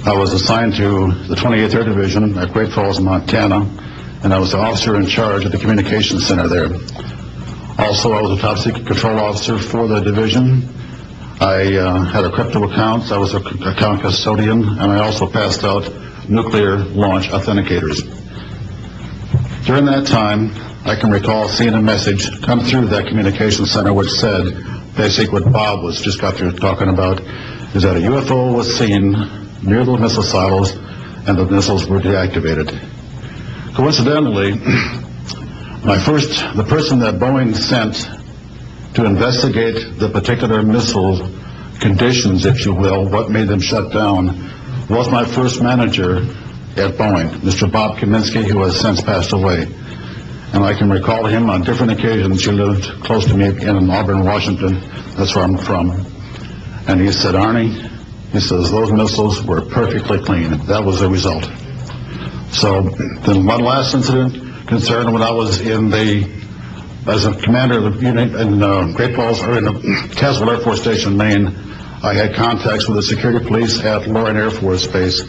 I was assigned to the 28th Air Division at Great Falls, Montana, and I was the officer in charge of the communications center there. Also, I was a top secret control officer for the division. I had a crypto account. I was a account custodian, and I also passed out nuclear launch authenticators. During that time, I can recall seeing a message come through that communications center which said, basically what Bob was just got through talking about, is that a UFO was seen near the missile silos and the missiles were deactivated. Coincidentally, the person that Boeing sent to investigate the particular missile conditions, if you will, what made them shut down, was my first manager at Boeing, Mr. Bob Kaminsky, who has since passed away. And I can recall him on different occasions. He lived close to me in Auburn, Washington. That's where I'm from. And he said, Arnie, he says, those missiles were perfectly clean. That was the result. So then one last incident concerned when I was as a commander of the unit in Great Falls, or in Caswell Air Force Station, Maine, I had contacts with the security police at Loring Air Force Base,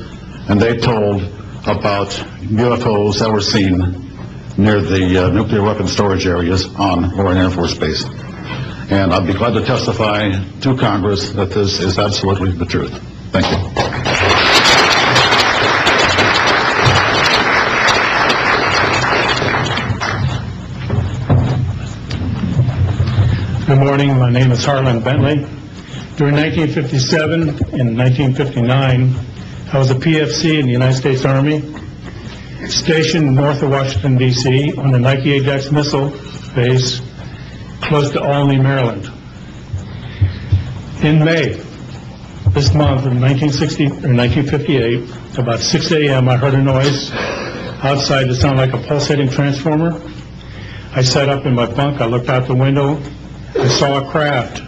and they told about UFOs that were seen near the nuclear weapon storage areas on Loring Air Force Base. And I'd be glad to testify to Congress that this is absolutely the truth. Thank you. Good morning. My name is Harlan Bentley. During 1957 and 1959, I was a PFC in the United States Army. stationed north of Washington, D.C. on the Nike Ajax missile base close to Olney, Maryland. In May, this month of 1958, about 6 a.m., I heard a noise outside that sounded like a pulsating transformer. I sat up in my bunk, I looked out the window, I saw a craft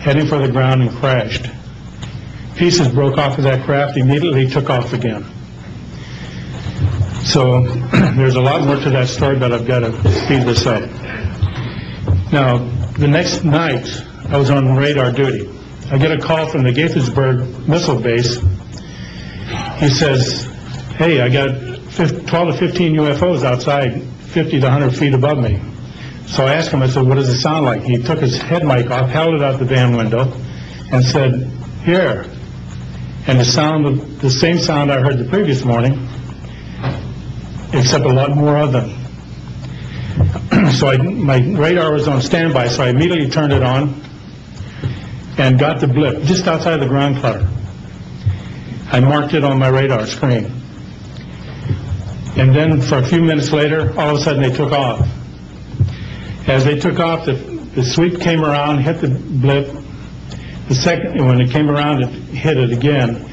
heading for the ground and crashed. Pieces broke off of that craft, immediately took off again. So there's a lot more to that story, but I've got to speed this up. Now, the next night, I was on radar duty. I get a call from the Gaithersburg missile base. He says, hey, I got 12 to 15 UFOs outside, 50 to 100 feet above me. So I asked him, I said, what does it sound like? He took his head mic off, held it out the van window, and said, here. And the same sound I heard the previous morning, except a lot more of them. So my radar was on standby, so I immediately turned it on and got the blip just outside the ground clutter. I marked it on my radar screen. And then for a few minutes later, all of a sudden they took off. As they took off, the sweep came around, hit the blip. When it came around, it hit it again.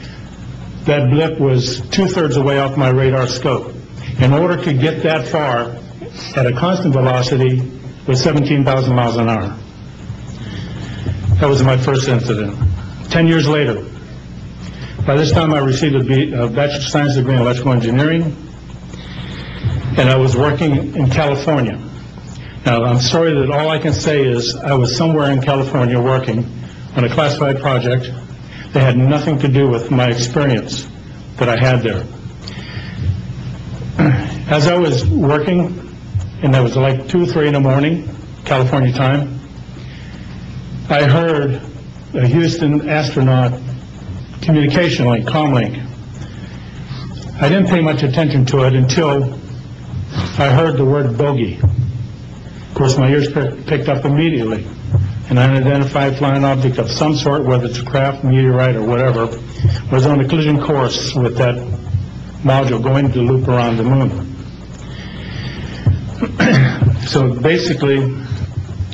That blip was 2/3 away off my radar scope. In order to get that far at a constant velocity was 17,000 miles an hour. That was my first incident. 10 years later, by this time I received a Bachelor of Science degree in electrical engineering, and I was working in California. Now, I'm sorry that all I can say is I was somewhere in California working on a classified project that had nothing to do with my experience that I had there. As I was working, and that was like 2 or 3 in the morning, California time, I heard a Houston astronaut communication link, comlink. I didn't pay much attention to it until I heard the word bogey. Of course, my ears picked up immediately, and an unidentified flying object of some sort, whether it's a craft, meteorite, or whatever, was on a collision course with that module going to loop around the moon. So basically,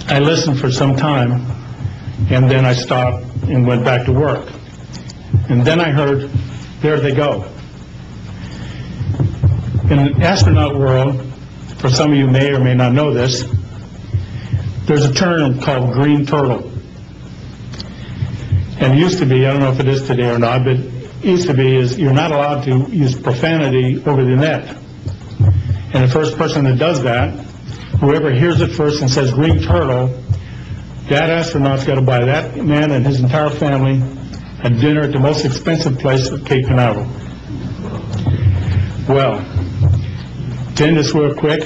I listened for some time, and then I stopped and went back to work. And then I heard, there they go. In the astronaut world, for some of you may or may not know this, there's a term called green turtle. And it used to be, I don't know if it is today or not, but it used to be is you're not allowed to use profanity over the net. And the first person that does that, whoever hears it first and says green turtle, that astronaut's got to buy that man and his entire family a dinner at the most expensive place at Cape Canaveral. Well, to end this real quick,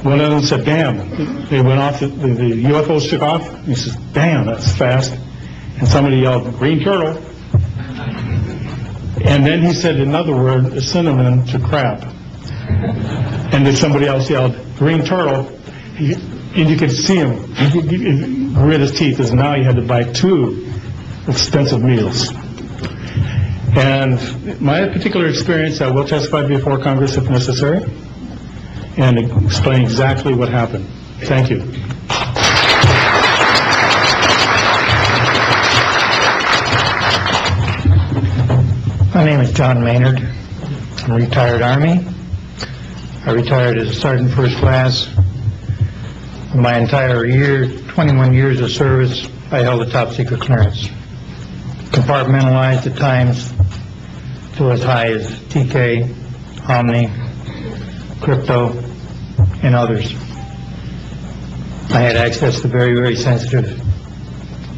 one of them said, damn, they went off, the UFOs took off. He says, damn, that's fast. And somebody yelled, green turtle. And then he said another word, a synonym to crap. And then somebody else yelled, green turtle. And you could see him, he grit his teeth, as now he had to buy 2 expensive meals. And my particular experience, I will testify before Congress if necessary, and explain exactly what happened. Thank you. My name is John Maynard. I'm a retired Army. I retired as a Sergeant First Class. In my entire 21 years of service, I held a top secret clearance. Compartmentalized at times to as high as TK, Omni, Crypto, and others. I had access to very, very sensitive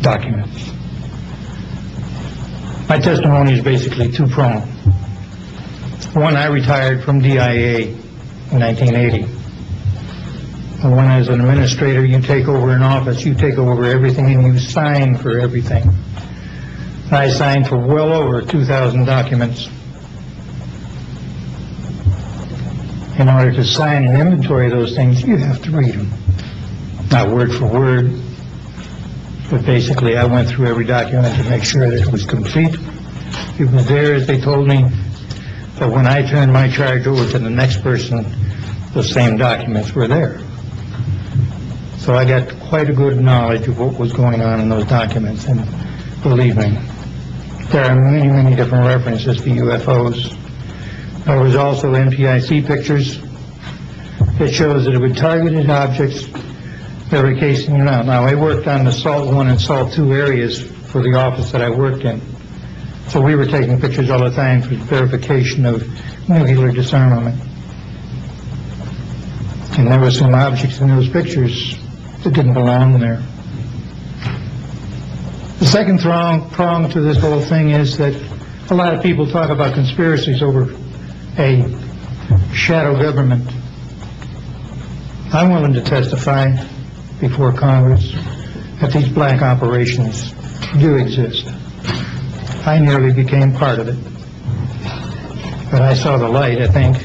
documents. My testimony is basically two-pronged. One, I retired from DIA in 1980. And when as an administrator, you take over an office, you take over everything and you sign for everything. And I signed for well over 2,000 documents. In order to sign and inventory those things, you have to read them. Not word for word, but basically I went through every document to make sure that it was complete. It was there as they told me, So when I turned my charge over to the next person, the same documents were there. So I got quite a good knowledge of what was going on in those documents, and believe me, there are many, many different references to UFOs. There was also NPIC pictures that shows that it would targeted objects that were casing you out. Now, I worked on the SALT 1 and SALT 2 areas for the office that I worked in. So we were taking pictures all the time for verification of nuclear disarmament. And there were some objects in those pictures that didn't belong there. The second prong to this whole thing is that a lot of people talk about conspiracies over a shadow government. I'm willing to testify before Congress that these black operations do exist. I nearly became part of it. But I saw the light, I think.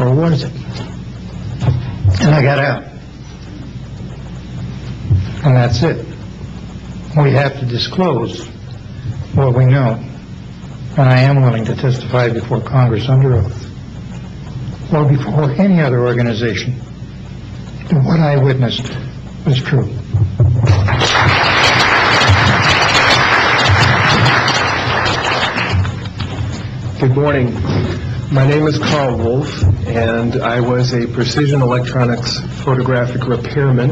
Or was it? And I got out. And that's it. We have to disclose what we know. And I am willing to testify before Congress under oath, or before any other organization, that what I witnessed was true. Good morning. My name is Carl Wolf, and I was a precision electronics photographic repairman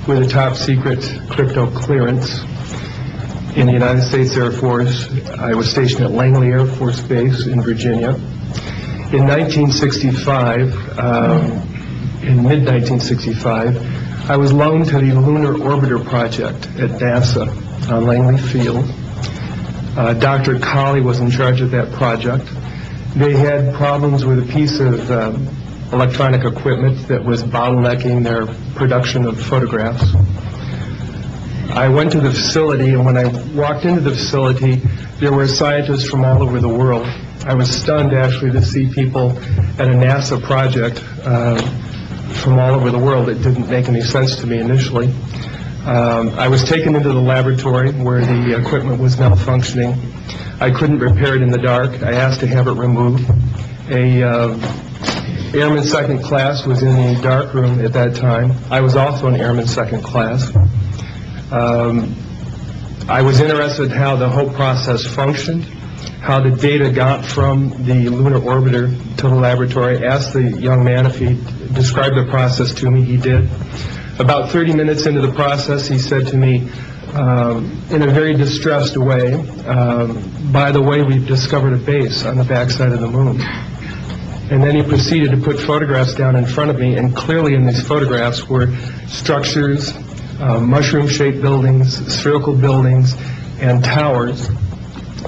with a top secret crypto clearance in the United States Air Force. I was stationed at Langley Air Force Base in Virginia. In 1965, in mid-1965, I was loaned to the Lunar Orbiter Project at NASA on Langley Field. Dr. Colley was in charge of that project. They had problems with a piece of electronic equipment that was bottlenecking their production of photographs. I went to the facility, and when I walked into the facility, there were scientists from all over the world. I was stunned, actually, to see people at a NASA project from all over the world. It didn't make any sense to me initially. I was taken into the laboratory where the equipment was malfunctioning. I couldn't repair it in the dark. I asked to have it removed. Airman second class was in the dark room at that time. I was also an airman second class. I was interested in how the whole process functioned, how the data got from the lunar orbiter to the laboratory. I asked the young man if he described the process to me. He did. About 30 minutes into the process, he said to me, in a very distressed way, by the way, we've discovered a base on the backside of the moon. And then he proceeded to put photographs down in front of me, and clearly in these photographs were structures, mushroom-shaped buildings, spherical buildings, and towers.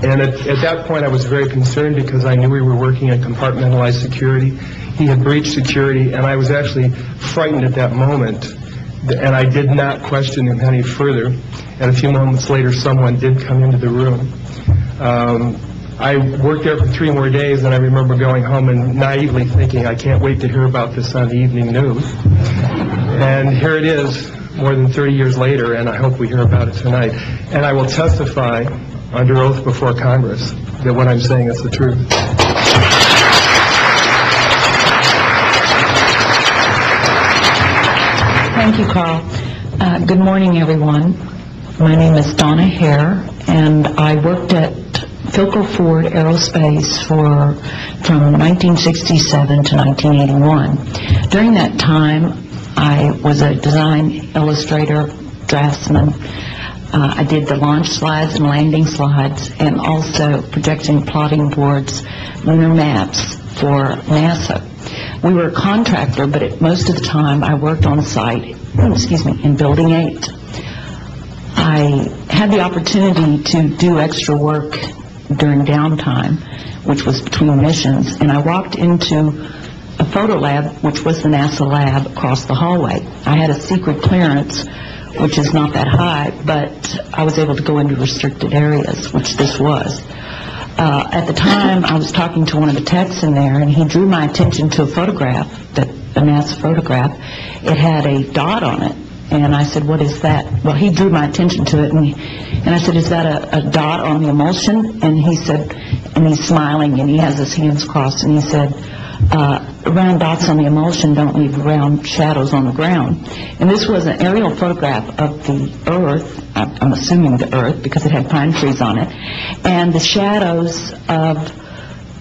And at that point, I was very concerned because I knew we were working in compartmentalized security. He had breached security, and I was actually frightened at that moment. And I did not question him any further. And a few moments later, someone did come into the room. I worked there for 3 more days, and I remember going home and naively thinking, I can't wait to hear about this on the evening news. And here it is, more than 30 years later, and I hope we hear about it tonight. And I will testify under oath before Congress that what I'm saying is the truth. Thank you, Carl. Good morning, everyone. My name is Donna Hare, and I worked at Philco Ford Aerospace from 1967 to 1981. During that time, I was a design illustrator, draftsman. I did the launch slides and landing slides, and also projection plotting boards, lunar maps for NASA. We were a contractor, but most of the time I worked on site, in Building 8. I had the opportunity to do extra work during downtime, which was between missions, and I walked into a photo lab, which was the NASA lab across the hallway. I had a secret clearance, which is not that high, but I was able to go into restricted areas, which this was. At the time, I was talking to one of the techs in there, and he drew my attention to a photograph, a NASA photograph. It had a dot on it, and I said, what is that? Well, he drew my attention to it, and I said, is that a dot on the emulsion? And he said, and he's smiling, and he has his hands crossed, and he said, round dots on the emulsion don't leave round shadows on the ground. And this was an aerial photograph of the Earth, I'm assuming the Earth, because it had pine trees on it, and the shadows of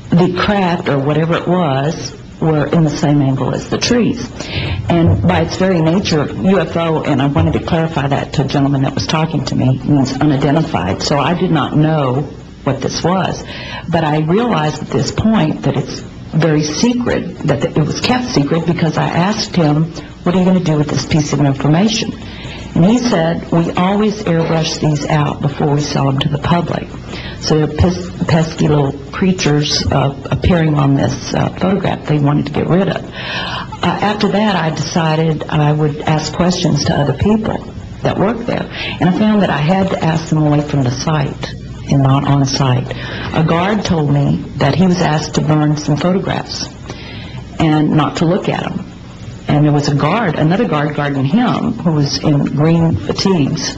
the craft, or whatever it was, were in the same angle as the trees. And by its very nature, UFO, and I wanted to clarify that to a gentleman that was talking to me, means unidentified. So I did not know what this was. But I realized at this point that it's very secret, that it was kept secret, because I asked him, what are you going to do with this piece of information? And he said, we always airbrush these out before we sell them to the public. So they're pesky little creatures appearing on this photograph they wanted to get rid of. After that, I decided I would ask questions to other people that worked there. And I found that I had to ask them away from the site and not on site. A guard told me that he was asked to burn some photographs and not to look at them. And there was another guard guarding him, who was in green fatigues,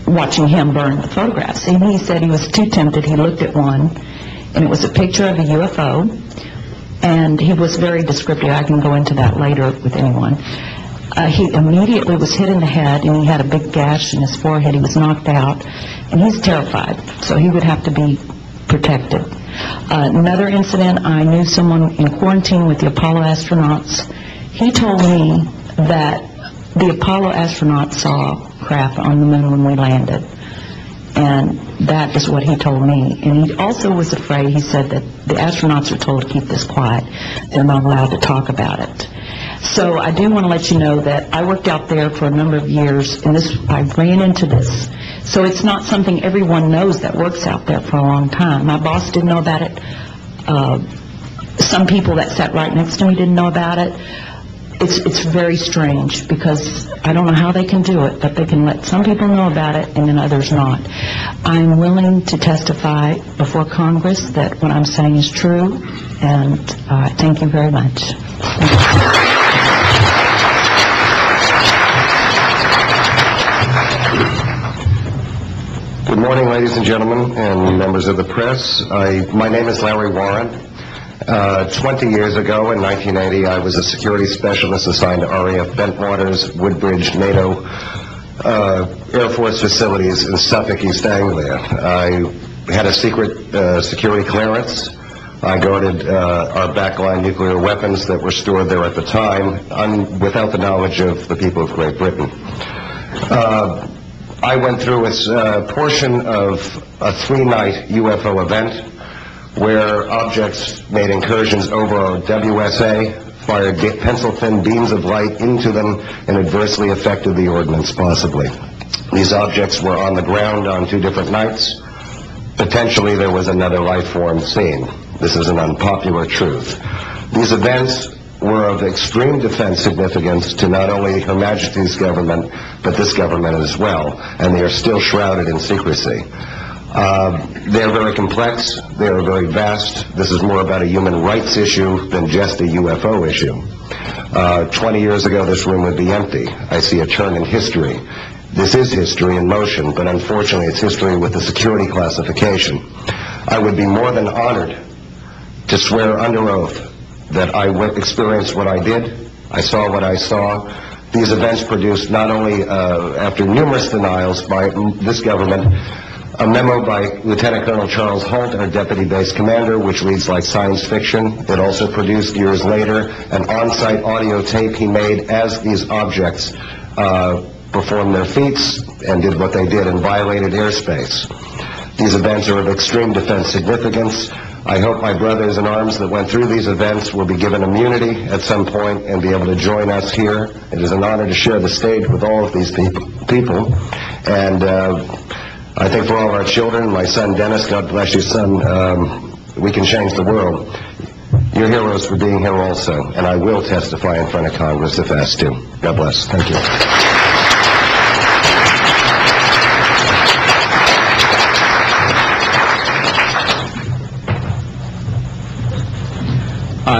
watching him burn the photographs. And he said he was too tempted. He looked at one, and it was a picture of a UFO, and he was very descriptive. I can go into that later with anyone. He immediately was hit in the head, and he had a big gash in his forehead. He was knocked out, and he's terrified, so he would have to be protected. Another incident, I knew someone in quarantine with the Apollo astronauts. He told me that the Apollo astronauts saw craft on the moon when we landed, and that is what he told me. And he also was afraid, he said that the astronauts are told to keep this quiet. They're not allowed to talk about it. So I do want to let you know that I worked out there for a number of years, and I ran into this. So it's not something everyone knows that works out there for a long time. My boss didn't know about it. Some people that sat right next to me didn't know about it. It's very strange, because I don't know how they can do it, but they can let some people know about it and then others not. I'm willing to testify before Congress that what I'm saying is true, and thank you very much. Good morning, ladies and gentlemen, and members of the press. My name is Larry Warren. 20 years ago, in 1980, I was a security specialist assigned to RAF Bentwaters, Woodbridge, NATO Air Force facilities in Suffolk, East Anglia. I had a secret security clearance. I guarded our backline nuclear weapons that were stored there at the time, without the knowledge of the people of Great Britain. I went through a portion of a 3-night UFO event where objects made incursions over our WSA, fired pencil-thin beams of light into them, and adversely affected the ordnance, possibly. These objects were on the ground on 2 different nights. Potentially there was another life form seen. This is an unpopular truth. These events were of extreme defense significance to not only Her Majesty's government, but this government as well, and they are still shrouded in secrecy. They are very complex, they are very vast. This is more about a human rights issue than just a UFO issue. 20 years ago, this room would be empty. I see a turn in history. This is history in motion, but unfortunately it's history with a security classification. I would be more than honored to swear under oath that I experienced what I did, I saw what I saw. These events produced not only, after numerous denials by this government, a memo by Lieutenant Colonel Charles Holt, our deputy base commander, which reads like science fiction. It also produced, years later, an on-site audio tape he made as these objects performed their feats and did what they did and violated airspace. These events are of extreme defense significance. I hope my brothers in arms that went through these events will be given immunity at some point and be able to join us here. It is an honor to share the stage with all of these people. And I think for all of our children, my son Dennis, God bless you, son, we can change the world. You're heroes for being here also, and I will testify in front of Congress if asked to. God bless. Thank you.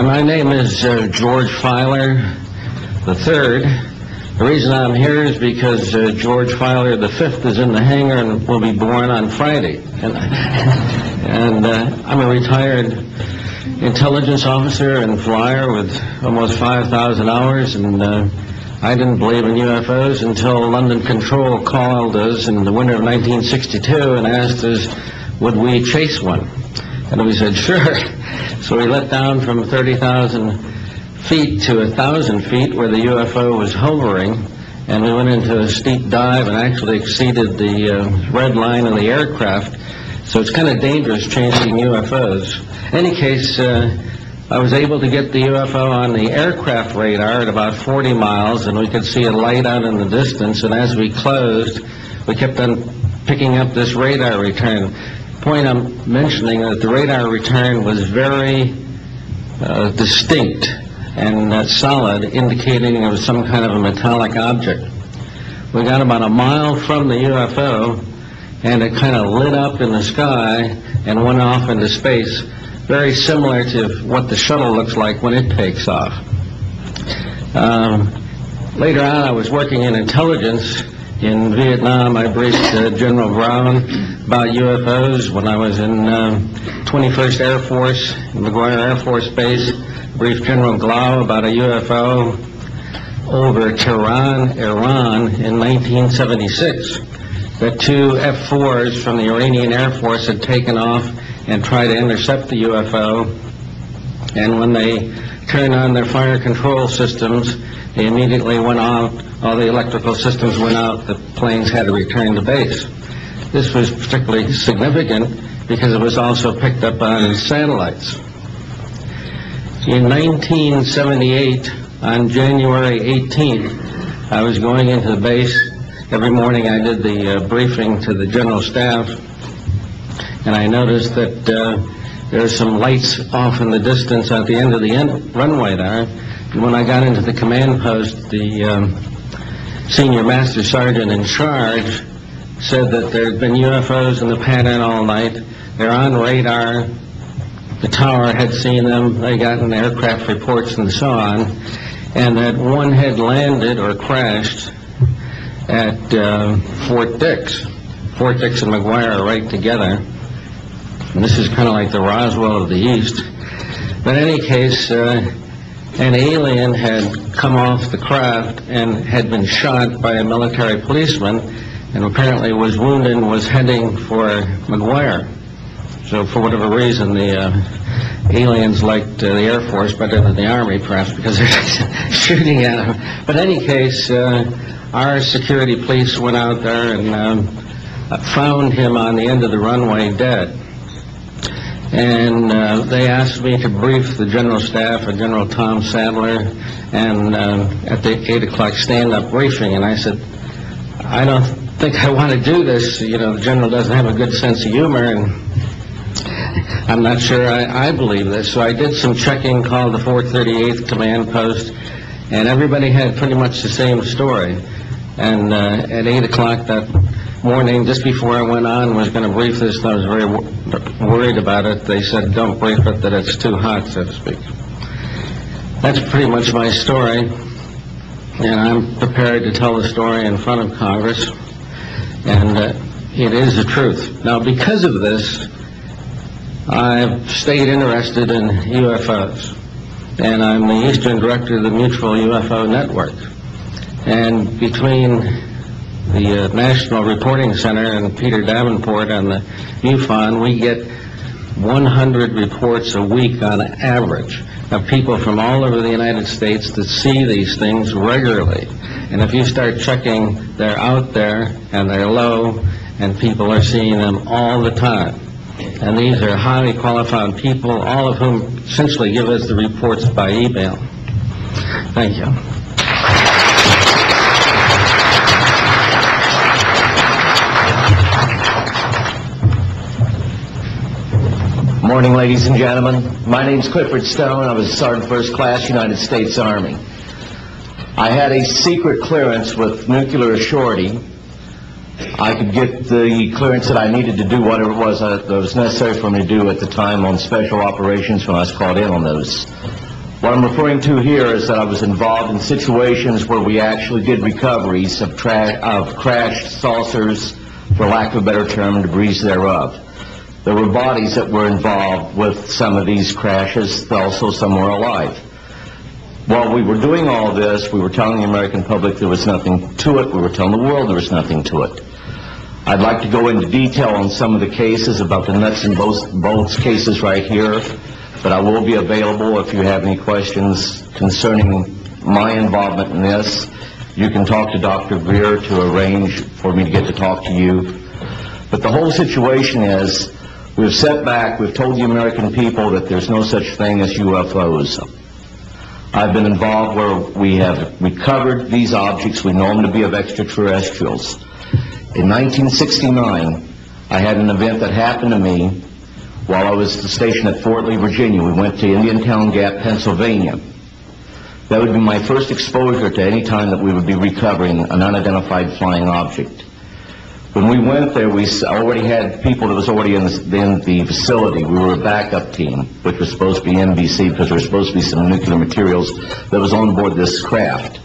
My name is George Filer III. The reason I'm here is because George Filer V is in the hangar and will be born on Friday. And I'm a retired intelligence officer and flyer with almost 5,000 hours, and I didn't believe in UFOs until London Control called us in the winter of 1962 and asked us, would we chase one? And we said, sure. So we let down from 30,000 feet to 1,000 feet where the UFO was hovering, and we went into a steep dive and actually exceeded the red line of the aircraft. So it's kind of dangerous chasing UFOs. In any case, I was able to get the UFO on the aircraft radar at about 40 miles, and we could see a light out in the distance, and as we closed, we kept on picking up this radar return. The point I'm mentioning is that the radar return was very distinct and solid, indicating it was some kind of a metallic object. We got about a mile from the UFO, and it kind of lit up in the sky and went off into space, very similar to what the shuttle looks like when it takes off. Later on, I was working in intelligence in Vietnam. I briefed General Brown about UFOs. When I was in 21st Air Force, McGuire Air Force Base, briefed General Glau about a UFO over Tehran, Iran in 1976. The two F-4s from the Iranian Air Force had taken off and tried to intercept the UFO, and when they turned on their fire control systems, they immediately went out. All the electrical systems went out. The planes had to return to base. This was particularly significant because it was also picked up on satellites. In 1978, on January 18th, I was going into the base. Every morning I did the briefing to the general staff, and I noticed that there are some lights off in the distance at the end of the runway there. And when I got into the command post, the senior master sergeant in charge said that there had been UFOs in the pattern all night. They're on radar. The tower had seen them. They got in aircraft reports and so on. And that one had landed or crashed at Fort Dix. Fort Dix and McGuire are right together. And this is kind of like the Roswell of the East. But in any case, an alien had come off the craft and had been shot by a military policeman, and apparently was wounded and was heading for McGuire. So for whatever reason, the aliens liked the Air Force better than the Army, perhaps because they're shooting at them. But in any case, our security police went out there and found him on the end of the runway dead. And they asked me to brief the general staff, General Tom Sadler, and at the 8 o'clock stand-up briefing, and I said, I don't think I want to do this. You know, the general doesn't have a good sense of humor, and I'm not sure I believe this. So I did some checking, called the 438th command post, and everybody had pretty much the same story. And at 8 o'clock that morning, just before I went on, was going to brief this, and I was very worried about it. They said, don't brief it, that it's too hot, so to speak. That's pretty much my story, and I'm prepared to tell the story in front of Congress, and it is the truth. Now, because of this, I've stayed interested in UFOs, and I'm the Eastern Director of the Mutual UFO Network. And between the National Reporting Center and Peter Davenport and the MUFON, we get 100 reports a week on average of people from all over the United States that see these things regularly. And if you start checking, they're out there and they're low, and people are seeing them all the time. And these are highly qualified people, all of whom essentially give us the reports by email. Thank you. Morning, ladies and gentlemen. My name's Clifford Stone. I was a Sergeant First Class, United States Army. I had a secret clearance with nuclear assurity. I could get the clearance that I needed to do whatever it was that was necessary for me to do at the time on special operations when I was called in on those What I'm referring to here is that I was involved in situations where we actually did recoveries of crashed saucers, for lack of a better term, debris thereof. There were bodies that were involved with some of these crashes, also some were alive. While we were doing all this, we were telling the American public there was nothing to it. We were telling the world there was nothing to it. I'd like to go into detail on some of the cases, about the nuts and bolts cases right here, but I will be available if you have any questions concerning my involvement in this. You can talk to Dr. Greer to arrange for me to get to talk to you. But the whole situation is, we've set back, we've told the American people that there's no such thing as UFOs. I've been involved where we have recovered these objects. We know them to be of extraterrestrials. In 1969, I had an event that happened to me while I was stationed at Fort Lee, Virginia. We went to Indiantown Gap, Pennsylvania. That would be my first exposure to any time that we would be recovering an unidentified flying object. When we went there, we already had people that was already in the facility. We were a backup team, which was supposed to be NBC, because there was supposed to be some nuclear materials that was on board this craft.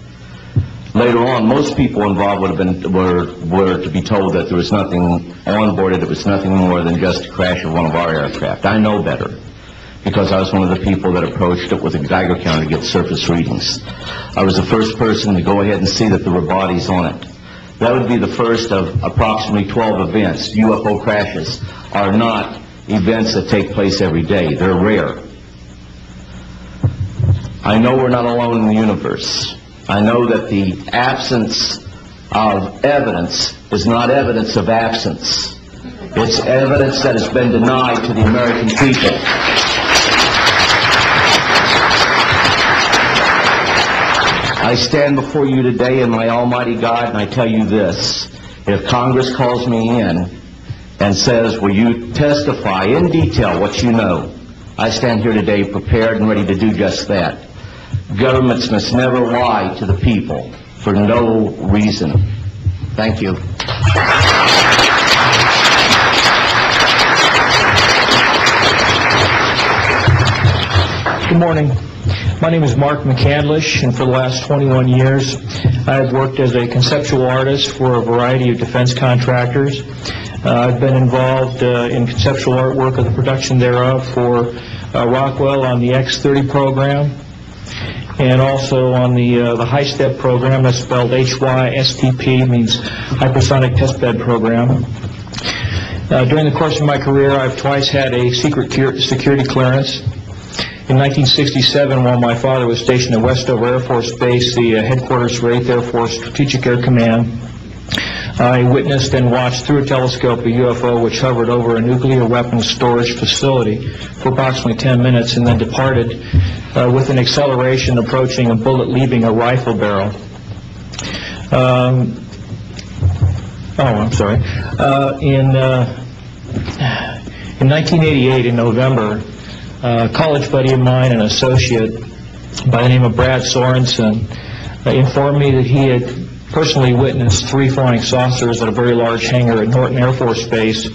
Later on, most people involved were to be told that there was nothing on board it. It was nothing more than just a crash of one of our aircraft. I know better, because I was one of the people that approached it with a Geiger counter to get surface readings. I was the first person to go ahead and see that there were bodies on it. That would be the first of approximately 12 events. UFO crashes are not events that take place every day. They're rare. I know we're not alone in the universe. I know that the absence of evidence is not evidence of absence. It's evidence that has been denied to the American people. I stand before you today in my almighty God, and I tell you this. If Congress calls me in and says, will you testify in detail what you know, I stand here today prepared and ready to do just that. Governments must never lie to the people for no reason. Thank you. Good morning. My name is Mark McCandlish, and for the last 21 years, I have worked as a conceptual artist for a variety of defense contractors. I've been involved in conceptual artwork of the production thereof for Rockwell on the X-30 program, and also on the high-step program. That's spelled HYSTP, means Hypersonic Testbed Program. During the course of my career, I've twice had a secret security clearance. In 1967, while my father was stationed at Westover Air Force Base, the headquarters for 8th Air Force Strategic Air Command, I witnessed and watched through a telescope a UFO which hovered over a nuclear weapons storage facility for approximately 10 minutes and then departed with an acceleration approaching a bullet leaving a rifle barrel. In 1988, in November, a college buddy of mine, an associate by the name of Brad Sorensen, informed me that he had personally witnessed 3 flying saucers at a very large hangar at Norton Air Force Base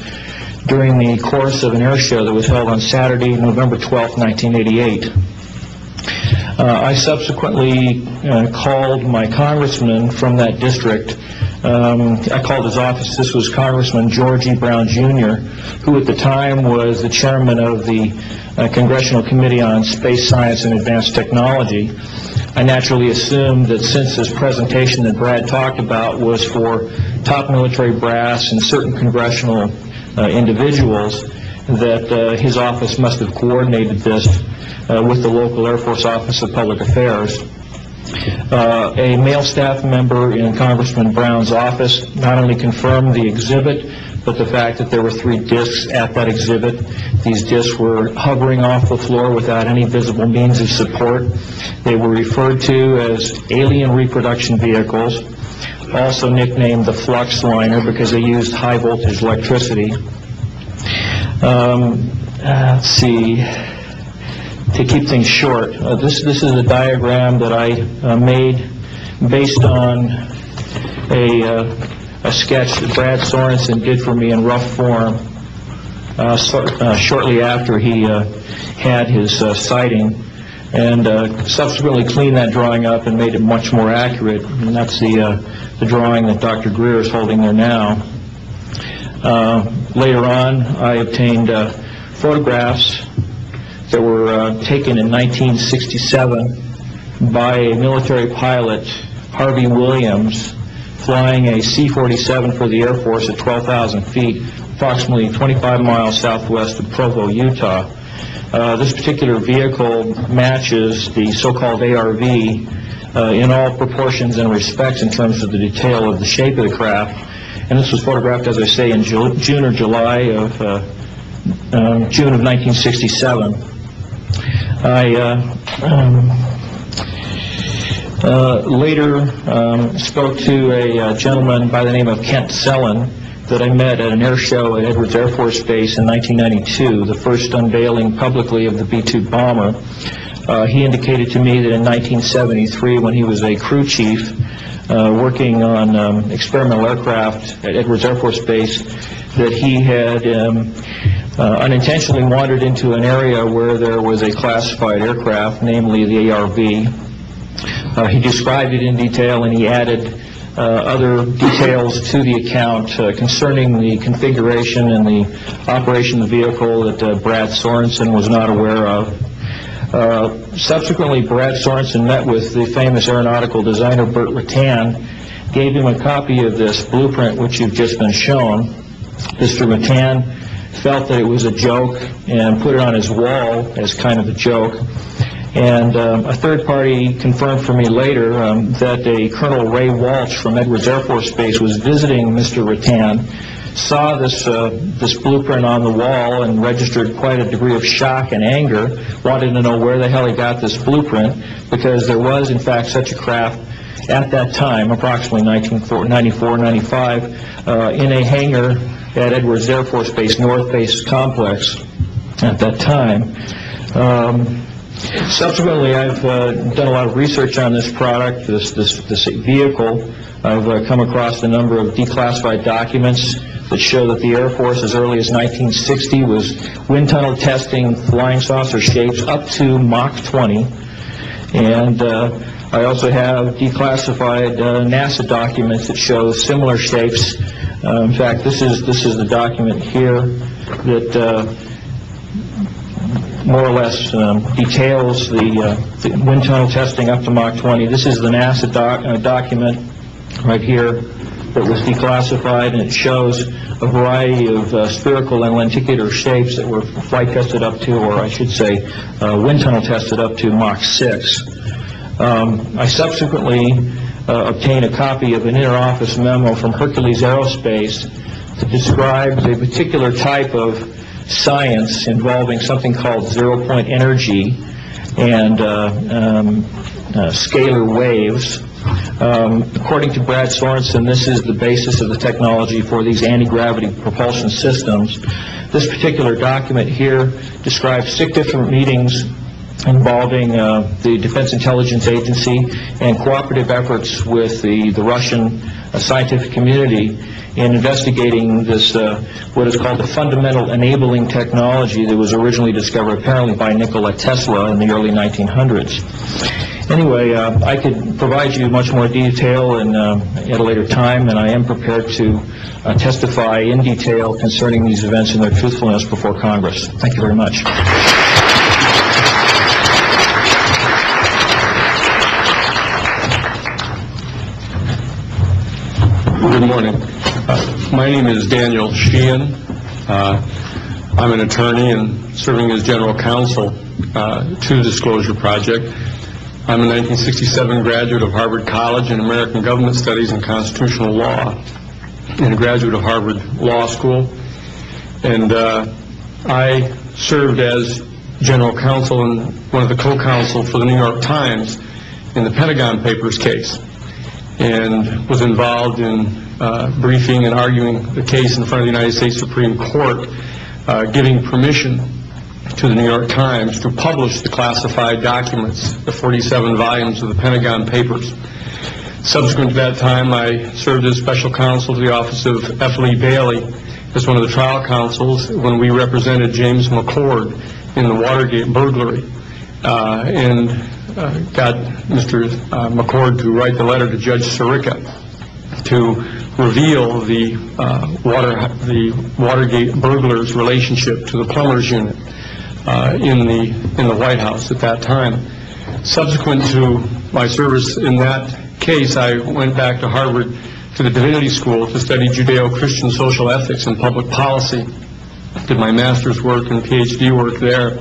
during the course of an air show that was held on Saturday, November 12, 1988. I subsequently called my congressman from that district. I called his office. This was Congressman George E. Brown, Jr., who at the time was the chairman of the Congressional Committee on Space Science and Advanced Technology. I naturally assumed that since this presentation that Brad talked about was for top military brass and certain congressional individuals, that his office must have coordinated this with the local Air Force Office of Public Affairs. A male staff member in Congressman Brown's office not only confirmed the exhibit, but the fact that there were 3 discs at that exhibit. These discs were hovering off the floor without any visible means of support. They were referred to as alien reproduction vehicles, also nicknamed the flux liner because they used high voltage electricity. Let's see. To keep things short, this is a diagram that I made based on a sketch that Brad Sorensen did for me in rough form shortly after he had his sighting. and subsequently cleaned that drawing up and made it much more accurate, and that's the drawing that Dr. Greer is holding there now. Later on, I obtained photographs that were taken in 1967 by a military pilot, Harvey Williams, flying a C-47 for the Air Force at 12,000 feet, approximately 25 miles southwest of Provo, Utah. This particular vehicle matches the so-called ARV in all proportions and respects in terms of the detail of the shape of the craft. And this was photographed, as I say, in June or July of June of 1967. I later spoke to a gentleman by the name of Kent Sellen that I met at an air show at Edwards Air Force Base in 1992, the first unveiling publicly of the B-2 bomber. He indicated to me that in 1973, when he was a crew chief working on experimental aircraft at Edwards Air Force Base, that he had unintentionally wandered into an area where there was a classified aircraft, namely the ARV. He described it in detail, and he added other details to the account concerning the configuration and the operation of the vehicle that Brad Sorensen was not aware of. Subsequently, Brad Sorensen met with the famous aeronautical designer Burt Rutan, gave him a copy of this blueprint which you've just been shown. Mr. Rutan felt that it was a joke and put it on his wall as kind of a joke. And a third party confirmed for me later that a Colonel Ray Walsh from Edwards Air Force Base was visiting Mr. Rutan, saw this blueprint on the wall and registered quite a degree of shock and anger, wanted to know where the hell he got this blueprint, because there was in fact such a craft at that time, approximately 1994-95, in a hangar at Edwards Air Force Base, North Base Complex at that time. Subsequently, I've done a lot of research on this product, this vehicle. I've come across a number of declassified documents that show that the Air Force, as early as 1960, was wind tunnel testing flying saucer shapes up to Mach 20. And I also have declassified NASA documents that show similar shapes. In fact, this is the document here that more or less details the wind tunnel testing up to Mach 20. This is the NASA document right here that was declassified, and it shows a variety of spherical and lenticular shapes that were flight tested up to, or I should say, wind tunnel tested up to Mach 6. I subsequently obtained a copy of an inter-office memo from Hercules Aerospace that describes a particular type of science involving something called zero-point energy and scalar waves. According to Brad Sorensen, this is the basis of the technology for these anti-gravity propulsion systems. This particular document here describes 6 different meetings involving the Defense Intelligence Agency and cooperative efforts with the Russian scientific community in investigating this, what is called the fundamental enabling technology that was originally discovered apparently by Nikola Tesla in the early 1900s. Anyway, I could provide you much more detail at a later time, and I am prepared to testify in detail concerning these events and their truthfulness before Congress. Thank you very much. Good morning. My name is Daniel Sheehan. I'm an attorney and serving as general counsel to Disclosure Project. I'm a 1967 graduate of Harvard College in American Government Studies and Constitutional Law, and a graduate of Harvard Law School. And I served as general counsel and one of the co-counsel for the New York Times in the Pentagon Papers case, and was involved in briefing and arguing the case in front of the United States Supreme Court, giving permission to the New York Times to publish the classified documents, the 47 volumes of the Pentagon Papers. Subsequent to that time, I served as special counsel to the office of F. Lee Bailey as one of the trial counsels when we represented James McCord in the Watergate burglary. and got Mr. McCord to write the letter to Judge Sirica to reveal the Watergate burglars' relationship to the plumbers unit in the White House at that time. Subsequent to my service in that case, I went back to Harvard to the Divinity School to study Judeo-Christian social ethics and public policy. Did my master's work and PhD work there,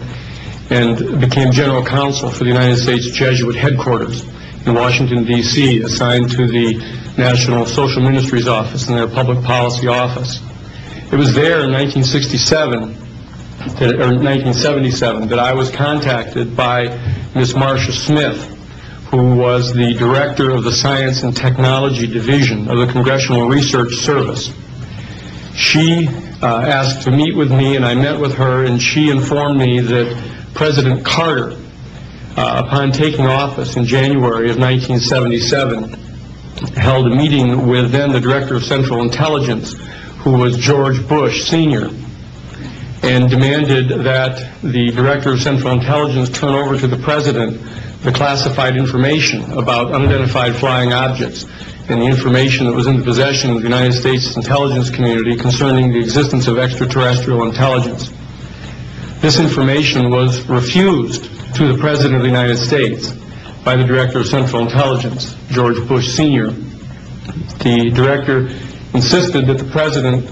and became general counsel for the United States Jesuit headquarters in Washington, D.C., assigned to the National Social Ministries Office and their public policy office. It was there in 1977 that I was contacted by Ms. Marcia Smith, who was the director of the Science and Technology Division of the Congressional Research Service. She asked to meet with me, and I met with her, and she informed me that President Carter, upon taking office in January of 1977, held a meeting with then the Director of Central Intelligence, who was George Bush Sr., and demanded that the Director of Central Intelligence turn over to the President the classified information about unidentified flying objects and the information that was in the possession of the United States intelligence community concerning the existence of extraterrestrial intelligence. This information was refused to the President of the United States by the Director of Central Intelligence, George Bush Sr. The Director insisted that the President,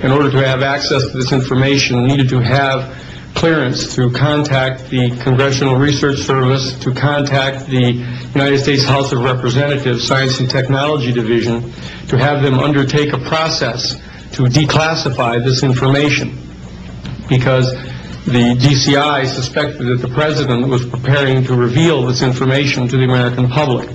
in order to have access to this information, needed to have clearance to contact the Congressional Research Service, to contact the United States House of Representatives Science and Technology Division, to have them undertake a process to declassify this information, because the DCI suspected that the President was preparing to reveal this information to the American public.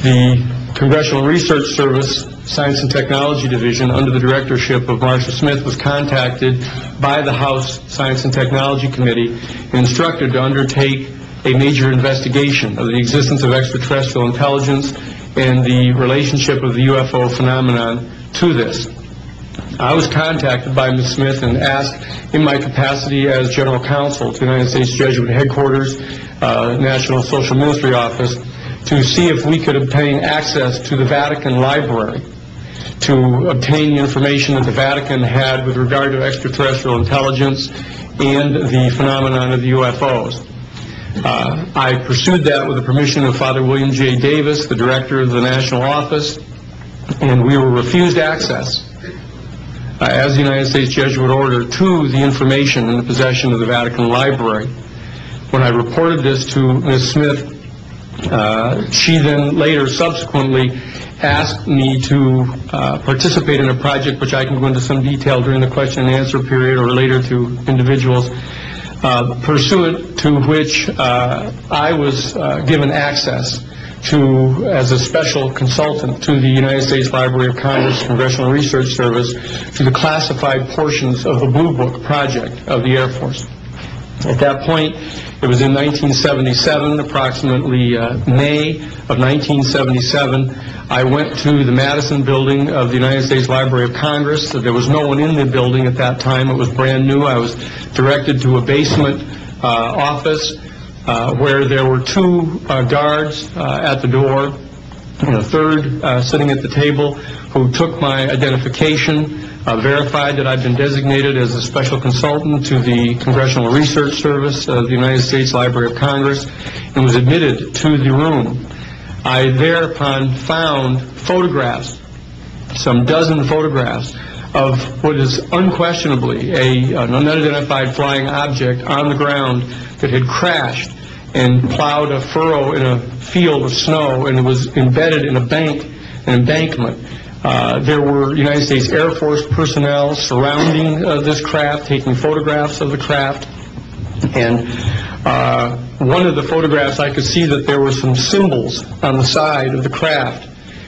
The Congressional Research Service Science and Technology Division, under the directorship of Marcia Smith, was contacted by the House Science and Technology Committee and instructed to undertake a major investigation of the existence of extraterrestrial intelligence and the relationship of the UFO phenomenon to this. I was contacted by Ms. Smith and asked, in my capacity as General Counsel to the United States Jesuit Headquarters, National Social Ministry Office, to see if we could obtain access to the Vatican Library, to obtain the information that the Vatican had with regard to extraterrestrial intelligence and the phenomenon of the UFOs. I pursued that with the permission of Father William J. Davis, the director of the National Office, and we were refused access as the United States Jesuit Order to the information in the possession of the Vatican Library. When I reported this to Ms. Smith, she then later subsequently asked me to participate in a project which I can go into some detail during the question and answer period or later to individuals, pursuant to which I was given access to, as a special consultant to the United States Library of Congress Congressional Research Service, to the classified portions of the Blue Book project of the Air Force. At that point, it was in 1977, approximately May of 1977, I went to the Madison building of the United States Library of Congress. There was no one in the building at that time. It was brand new. I was directed to a basement office where there were two guards at the door and a third sitting at the table, who took my identification, verified that I'd been designated as a special consultant to the Congressional Research Service of the United States Library of Congress, and was admitted to the room. I thereupon found photographs, some dozen photographs, of what is unquestionably an unidentified flying object on the ground that had crashed and plowed a furrow in a field of snow, and it was embedded in an embankment. There were United States Air Force personnel surrounding this craft, taking photographs of the craft. And one of the photographs, I could see that there were some symbols on the side of the craft.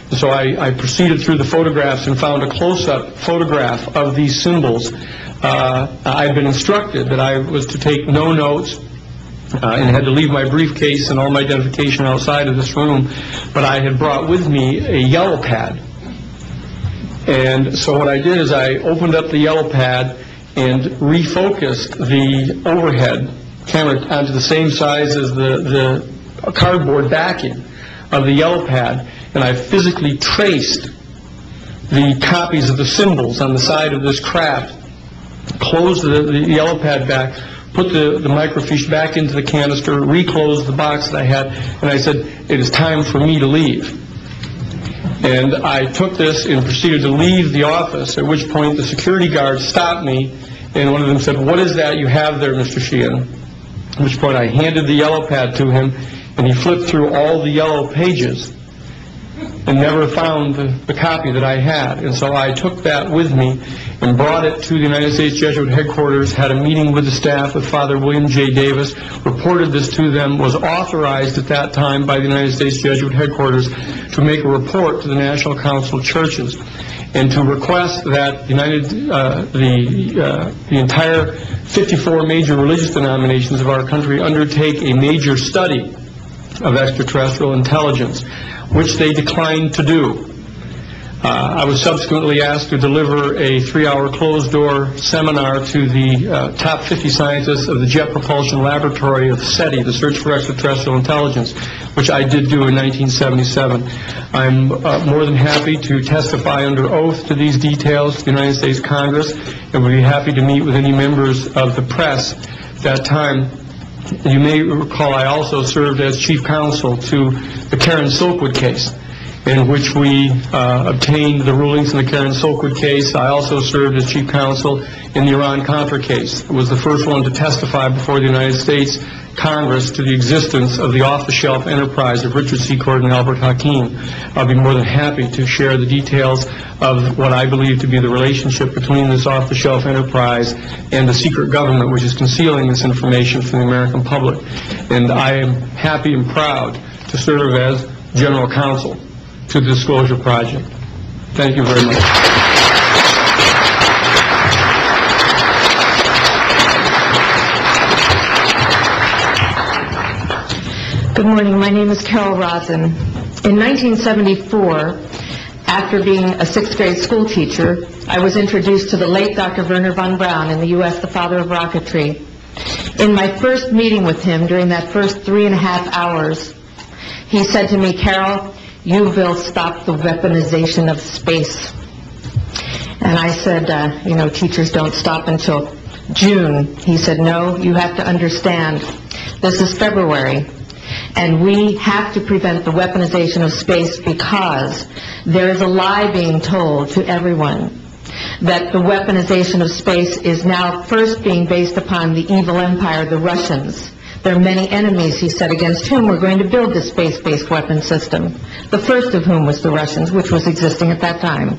And so I proceeded through the photographs and found a close-up photograph of these symbols. I had been instructed that I was to take no notes and had to leave my briefcase and all my identification outside of this room, but I had brought with me a yellow pad. And so what I did is I opened up the yellow pad and refocused the overhead camera onto the same size as the cardboard backing of the yellow pad, and I physically traced the copies of the symbols on the side of this craft, closed the yellow pad back, put the microfiche back into the canister, reclosed the box that I had, and I said, it is time for me to leave. And I took this and proceeded to leave the office, at which point the security guard stopped me, and one of them said, what is that you have there, Mr. Sheehan? At which point I handed the yellow pad to him, and he flipped through all the yellow pages and never found the copy that I had. And so I took that with me and brought it to the United States Jesuit headquarters, had a meeting with the staff, with Father William J. Davis, reported this to them, was authorized at that time by the United States Jesuit headquarters to make a report to the National Council of Churches and to request that the entire 54 major religious denominations of our country undertake a major study of extraterrestrial intelligence, which they declined to do. I was subsequently asked to deliver a 3-hour closed-door seminar to the top 50 scientists of the Jet Propulsion Laboratory of SETI, the Search for Extraterrestrial Intelligence, which I did do in 1977. I'm more than happy to testify under oath to these details to the United States Congress, and would be happy to meet with any members of the press at that time. You may recall I also served as chief counsel to the Karen Silkwood case, in which we obtained the rulings in the Karen Silkwood case. I also served as chief counsel in the Iran-Contra case. I was the first one to testify before the United States Congress to the existence of the off-the-shelf enterprise of Richard C. Corden and Albert Hakim. I'll be more than happy to share the details of what I believe to be the relationship between this off-the-shelf enterprise and the secret government which is concealing this information from the American public. And I am happy and proud to serve as general counsel to the Disclosure Project. Thank you very much. Good morning. My name is Carol Rosen. In 1974, after being a 6th grade school teacher, I was introduced to the late Dr. Wernher von Braun in the U.S., the father of rocketry. In my first meeting with him, during that first 3.5 hours, he said to me, Carol, you will stop the weaponization of space. And I said, teachers don't stop until June. He said, no, you have to understand, this is February. And we have to prevent the weaponization of space because there is a lie being told to everyone that the weaponization of space is now first being based upon the evil empire, the Russians. There are many enemies, he said, against whom we're going to build this space-based weapon system. The first of whom was the Russians, which was existing at that time.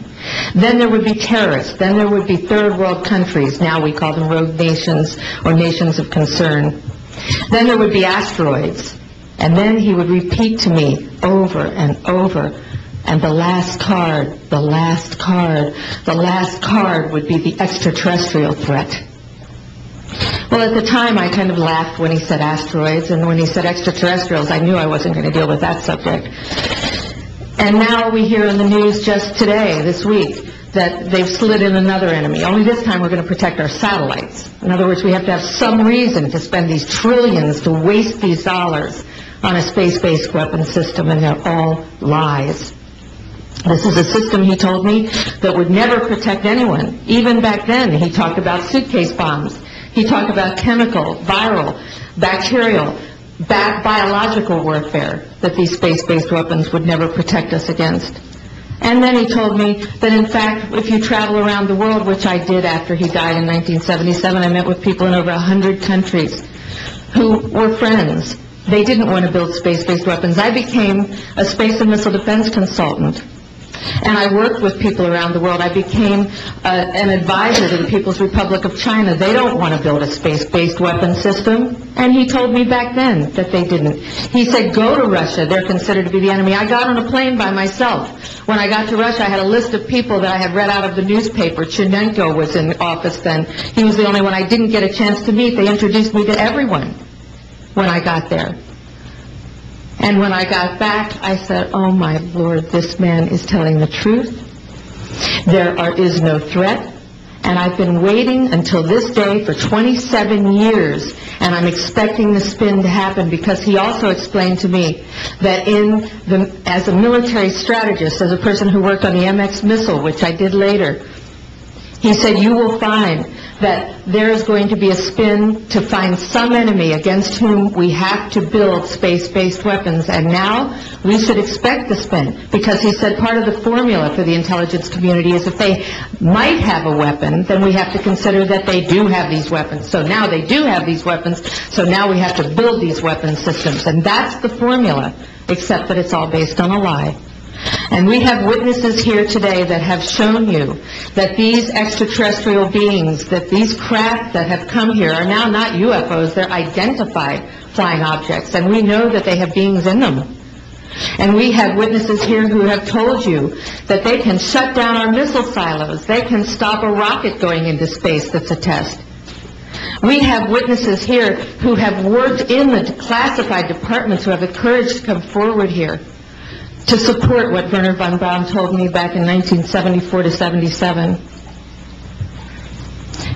Then there would be terrorists. Then there would be third world countries. Now we call them rogue nations or nations of concern. Then there would be asteroids. And then he would repeat to me over and over, and the last card would be the extraterrestrial threat. Well, at the time, I kind of laughed when he said asteroids, and when he said extraterrestrials, I knew I wasn't going to deal with that subject. And now we hear in the news just today, this week, that they've slid in another enemy. Only this time we're going to protect our satellites. In other words, we have to have some reason to spend these trillions to waste these dollars on a space-based weapon system, and they're all lies. This is a system, he told me, that would never protect anyone. Even back then, he talked about suitcase bombs. He talked about chemical, viral, bacterial, biological warfare, that these space-based weapons would never protect us against. And then he told me that, in fact, if you travel around the world, which I did after he died in 1977, I met with people in over 100 countries who were friends. They didn't want to build space-based weapons. I became a space and missile defense consultant, and I worked with people around the world. I became an advisor to the People's Republic of China. They don't want to build a space-based weapon system, and he told me back then that they didn't. He said, go to Russia. They're considered to be the enemy. I got on a plane by myself. When I got to Russia, I had a list of people that I had read out of the newspaper. Chernenko was in office then. He was the only one I didn't get a chance to meet. They introduced me to everyone when I got there. And when I got back, I said, oh my Lord, this man is telling the truth. There is no threat, And I've been waiting until this day for 27 years, and I'm expecting the spin to happen, because he also explained to me that as a military strategist, as a person who worked on the MX missile, which I did later, he said, you will find that there is going to be a spin to find some enemy against whom we have to build space-based weapons. And now we should expect the spin, because he said part of the formula for the intelligence community is if they might have a weapon, then we have to consider that they do have these weapons. So now they do have these weapons, so now we have to build these weapon systems. And that's the formula, except that it's all based on a lie. And we have witnesses here today that have shown you that these extraterrestrial beings, that these craft that have come here are now not UFOs, they're identified flying objects, and we know that they have beings in them. And we have witnesses here who have told you that they can shut down our missile silos, they can stop a rocket going into space that's a test. We have witnesses here who have worked in the classified departments, who have the courage to come forward here to support what Wernher von Braun told me back in 1974 to 77.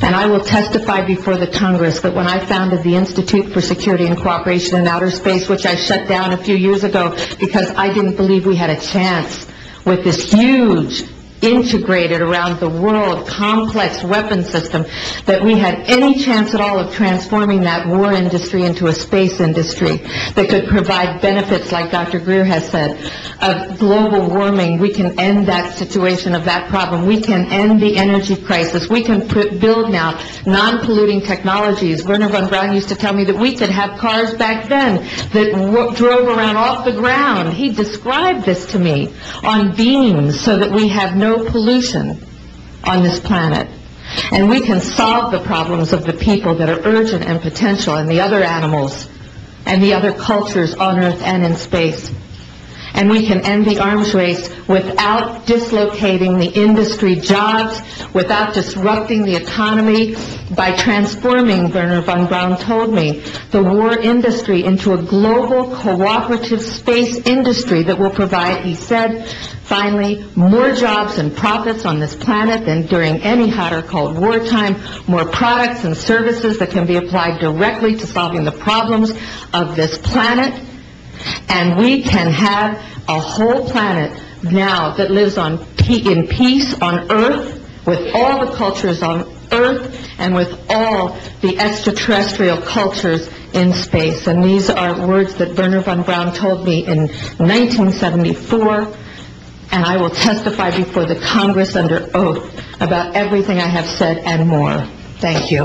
And I will testify before the Congress that when I founded the Institute for Security and Cooperation in Outer Space, which I shut down a few years ago because I didn't believe we had a chance with this huge, integrated around the world, complex weapon system, that we had any chance at all of transforming that war industry into a space industry that could provide benefits, like Dr. Greer has said, of global warming. We can end that situation of that problem. We can end the energy crisis. We can build now non-polluting technologies. Wernher von Braun used to tell me that we could have cars back then that drove around off the ground. He described this to me on beams so that we have no pollution on this planet. And we can solve the problems of the people that are urgent and potential, and the other animals and the other cultures on Earth and in space. And we can end the arms race without dislocating the industry jobs, without disrupting the economy, by transforming, Wernher von Braun told me, the war industry into a global cooperative space industry that will provide, he said, finally, more jobs and profits on this planet than during any hot or cold wartime, more products and services that can be applied directly to solving the problems of this planet. And we can have a whole planet now that lives in peace on Earth, with all the cultures on Earth, and with all the extraterrestrial cultures in space. And these are words that Wernher von Braun told me in 1974, and I will testify before the Congress under oath about everything I have said and more. Thank you.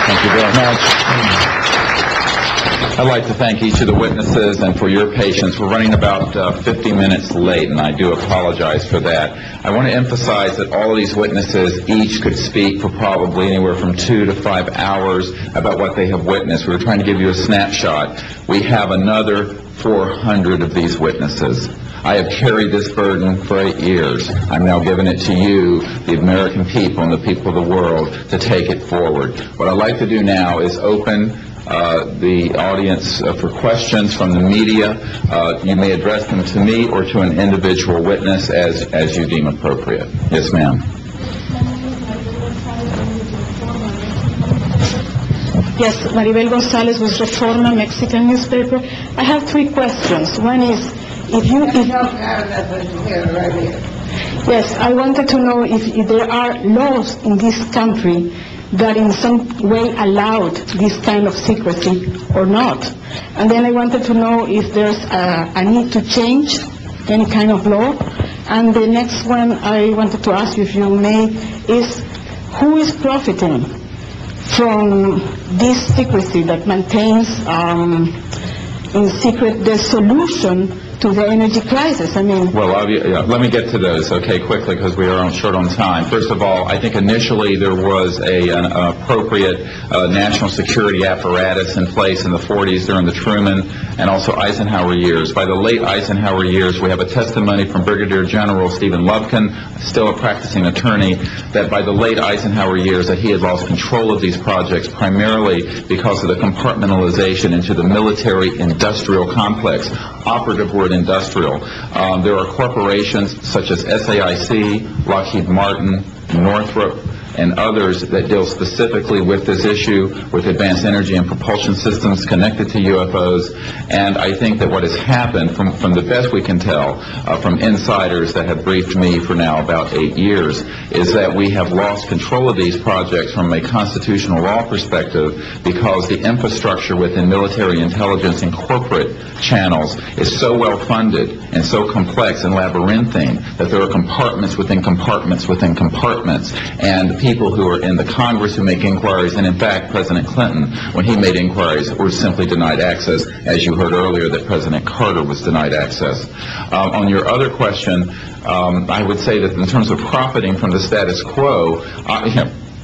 Thank you very much. I'd like to thank each of the witnesses and for your patience. We're running about 50 minutes late, and I do apologize for that. I want to emphasize that all of these witnesses each could speak for probably anywhere from 2 to 5 hours about what they have witnessed. We were trying to give you a snapshot. We have another 400 of these witnesses. I have carried this burden for 8 years. I'm now giving it to you, the American people and the people of the world, to take it forward. What I'd like to do now is open the audience for questions from the media. You may address them to me or to an individual witness as you deem appropriate. Yes, ma'am. Yes, Maribel Gonzalez with Reforma, Mexican newspaper. I have 3 questions. One is, Yes, I wanted to know if there are laws in this country that in some way allowed this kind of secrecy or not. And then I wanted to know if there's a need to change any kind of law. And the next one I wanted to ask you, if you may, is who is profiting from this secrecy that maintains in secret the solution to the energy crisis? I mean... Well, let me get to those, okay, quickly, because we are short on time. First of all, I think initially there was an appropriate national security apparatus in place in the 40s during the Truman and also Eisenhower years. By the late Eisenhower years, we have a testimony from Brigadier General Stephen Lubkin, still a practicing attorney, that by the late Eisenhower years that he had lost control of these projects primarily because of the compartmentalization into the military-industrial complex. operative word industrial. There are corporations such as SAIC, Lockheed Martin, Northrop, and others that deal specifically with this issue, with advanced energy and propulsion systems connected to UFOs. And I think that what has happened, from the best we can tell, from insiders that have briefed me for now about 8 years, is that we have lost control of these projects from a constitutional law perspective because the infrastructure within military intelligence and corporate channels is so well funded and so complex and labyrinthine that there are compartments within compartments within compartments, and people who are in the Congress who make inquiries, and in fact President Clinton, when he made inquiries, were simply denied access, as you heard earlier that President Carter was denied access. On your other question, I would say that in terms of profiting from the status quo,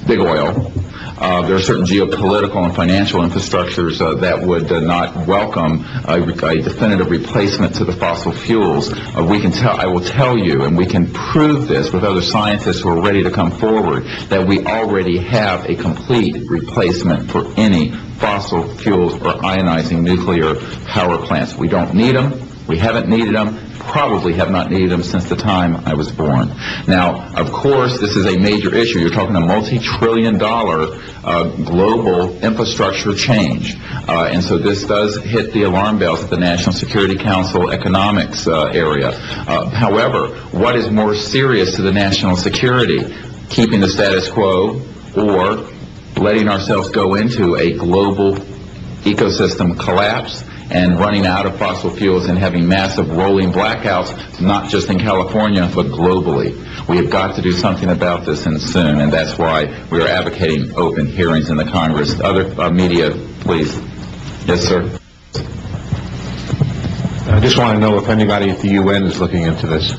big oil. There are certain geopolitical and financial infrastructures that would not welcome a definitive replacement to the fossil fuels. I will tell you, and we can prove this with other scientists who are ready to come forward, that we already have a complete replacement for any fossil fuels or ionizing nuclear power plants. We don't need them. We haven't needed them. Probably have not needed them since the time I was born. Now, of course, this is a major issue. You're talking a multi-trillion-dollar global infrastructure change. And so this does hit the alarm bells at the National Security Council economics area. However, what is more serious to the national security? Keeping the status quo or letting ourselves go into a global ecosystem collapse and running out of fossil fuels and having massive rolling blackouts, not just in California, but globally. We have got to do something about this, and soon, and that's why we are advocating open hearings in the Congress. Other media, please. Yes, sir. I just want to know if anybody at the UN is looking into this.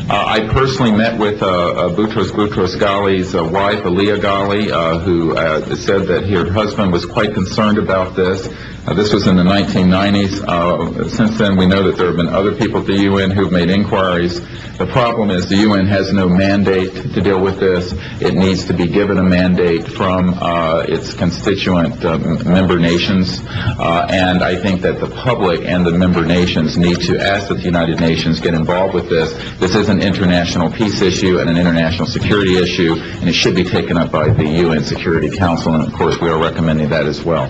I personally met with Boutros Ghali's wife, Aliyah Ghali, who said that her husband was quite concerned about this. This was in the 1990s. Since then, we know that there have been other people at the UN who've made inquiries. The problem is the UN has no mandate to deal with this. It needs to be given a mandate from its constituent member nations. And I think that the public and the member nations need to ask that the United Nations get involved with this. This is an international peace issue and an international security issue, and it should be taken up by the UN Security Council, and of course we are recommending that as well.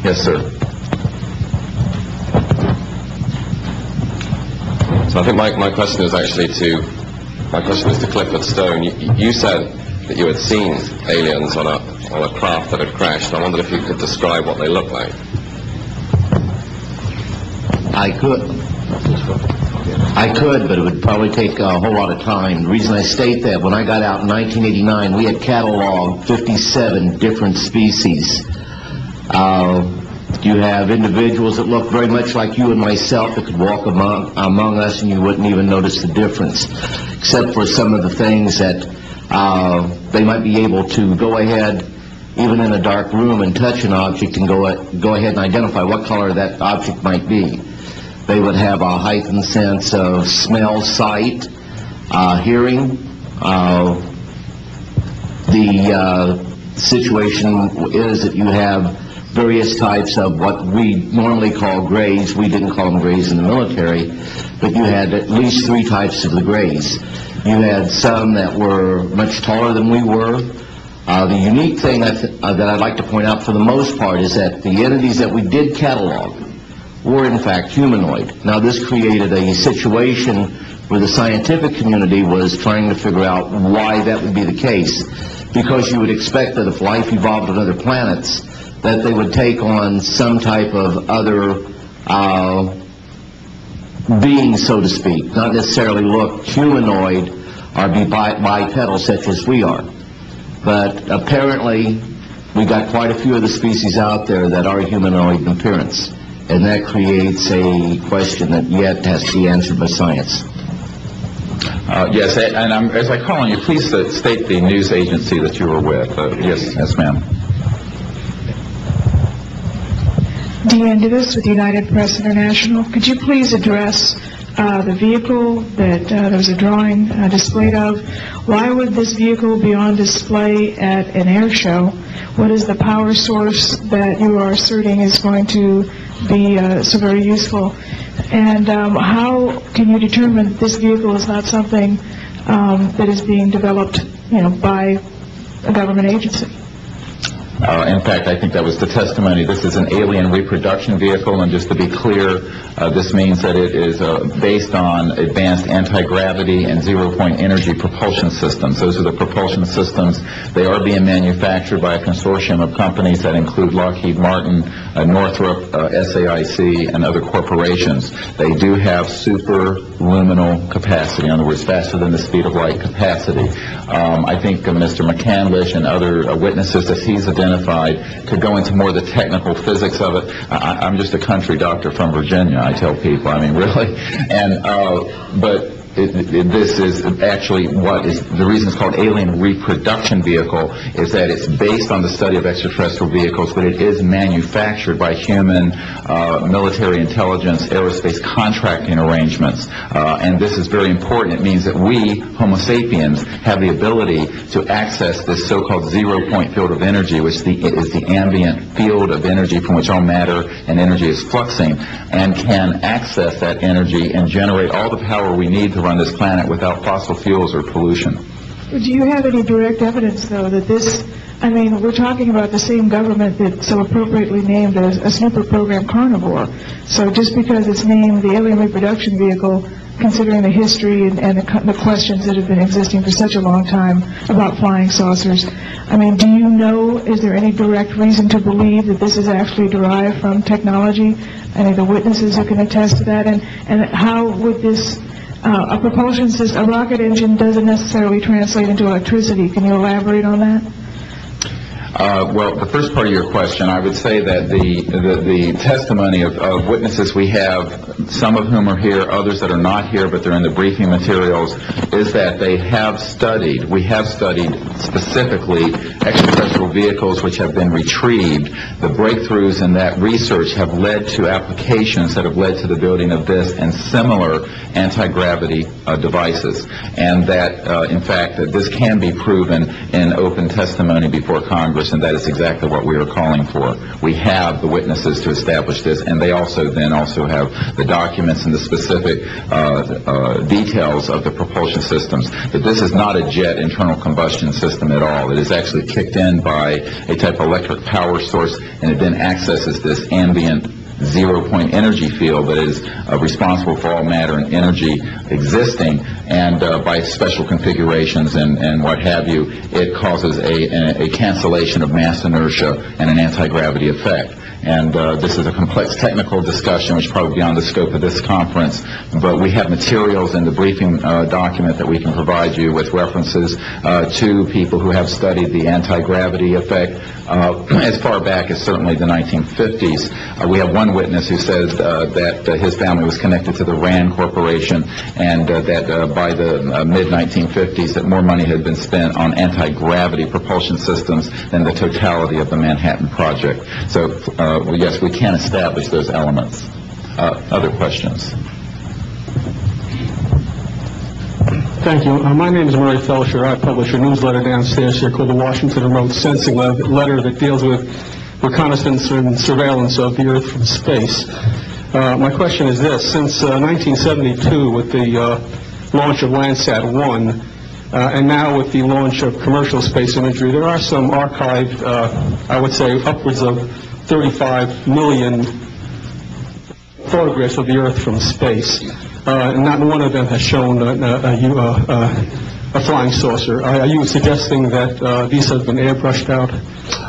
Yes, sir. So I think my question is actually to Clifford Stone. You said that you had seen aliens on a craft that had crashed. I wondered if you could describe what they looked like. I could, but it would probably take a whole lot of time. The reason I state that, when I got out in 1989, we had cataloged 57 different species. You have individuals that look very much like you and myself that could walk among us and you wouldn't even notice the difference, except for some of the things that they might be able to go ahead, even in a dark room, and touch an object and go ahead and identify what color that object might be. They would have a heightened sense of smell, sight, hearing. The situation is that you have various types of what we normally call grays. We didn't call them grays in the military, but you had at least 3 types of the grays. You had some that were much taller than we were. The unique thing that I'd like to point out for the most part is that the entities that we did catalog were in fact humanoid. Now this created a situation where the scientific community was trying to figure out why that would be the case, because you would expect that if life evolved on other planets, that they would take on some type of other being, so to speak, not necessarily look humanoid or be bipedal such as we are. But apparently we got quite a few of the species out there that are humanoid in appearance, and that creates a question that yet has to be answered by science. Yes, and as I call on you, please state the news agency that you were with. Yes, ma'am. Deanne Davis with United Press International. Could you please address the vehicle that there was a drawing displayed of? Why would this vehicle be on display at an air show? What is the power source that you are asserting is going to be so very useful. And how can you determine that this vehicle is not something that is being developed, by a government agency? In fact, I think that was the testimony. This is an alien reproduction vehicle, and just to be clear, this means that it is based on advanced anti-gravity and zero-point energy propulsion systems. Those are the propulsion systems. They are being manufactured by a consortium of companies that include Lockheed Martin, Northrop, SAIC, and other corporations. They do have superluminal capacity, in other words, faster than the speed of light capacity. I think Mr. McCandlish and other witnesses that he's identified could go into more of the technical physics of it. I'm just a country doctor from Virginia, I tell people. I mean, really. And but this is actually what is the reason it's called alien reproduction vehicle, is that it's based on the study of extraterrestrial vehicles, but it is manufactured by human military intelligence aerospace contracting arrangements. And this is very important. It means that we, Homo sapiens, have the ability to access this so-called zero-point field of energy, which is the ambient field of energy from which all matter and energy is fluxing, and can access that energy and generate all the power we need to run this planet without fossil fuels or pollution. Do you have any direct evidence, though, that this, we're talking about the same government that so appropriately named a snooper program Carnivore. So just because it's named the alien reproduction vehicle, considering the history and the questions that have been existing for such a long time about flying saucers, do you know, is there any direct reason to believe that this is actually derived from technology? Any of the witnesses who can attest to that? And how would this, a propulsion system, a rocket engine doesn't necessarily translate into electricity. Can you elaborate on that? Well, the first part of your question, I would say that the testimony of witnesses we have, some of whom are here, others that are not here, but they're in the briefing materials, is that we have studied specifically extraterrestrial vehicles which have been retrieved. The breakthroughs in that research have led to applications that have led to the building of this and similar anti-gravity devices. And that, in fact, that this can be proven in open testimony before Congress, and that is exactly what we are calling for. We have the witnesses to establish this, and they also have the documents and the specific details of the propulsion systems. But this is not a jet internal combustion system at all. It is actually kicked in by a type of electric power source, and it then accesses this ambient zero-point energy field that is responsible for all matter and energy existing, and by special configurations and what have you, it causes a cancellation of mass inertia and an anti-gravity effect. And this is a complex technical discussion, which is probably beyond the scope of this conference, but we have materials in the briefing document that we can provide you with references to people who have studied the anti-gravity effect as far back as certainly the 1950s. We have one witness who says that his family was connected to the RAND Corporation, and that by the mid-1950s that more money had been spent on anti-gravity propulsion systems than the totality of the Manhattan Project. So, yes, we can establish those elements. Other questions? Thank you. My name is Murray Felsher. I publish a newsletter downstairs here called the Washington Remote Sensing Letter that deals with reconnaissance and surveillance of the Earth from space. My question is this. Since 1972, with the launch of Landsat-1, and now with the launch of commercial space imagery, there are some archived, I would say, upwards of 35 million photographs of the Earth from space. And not one of them has shown a flying saucer. Are you suggesting that these have been airbrushed out?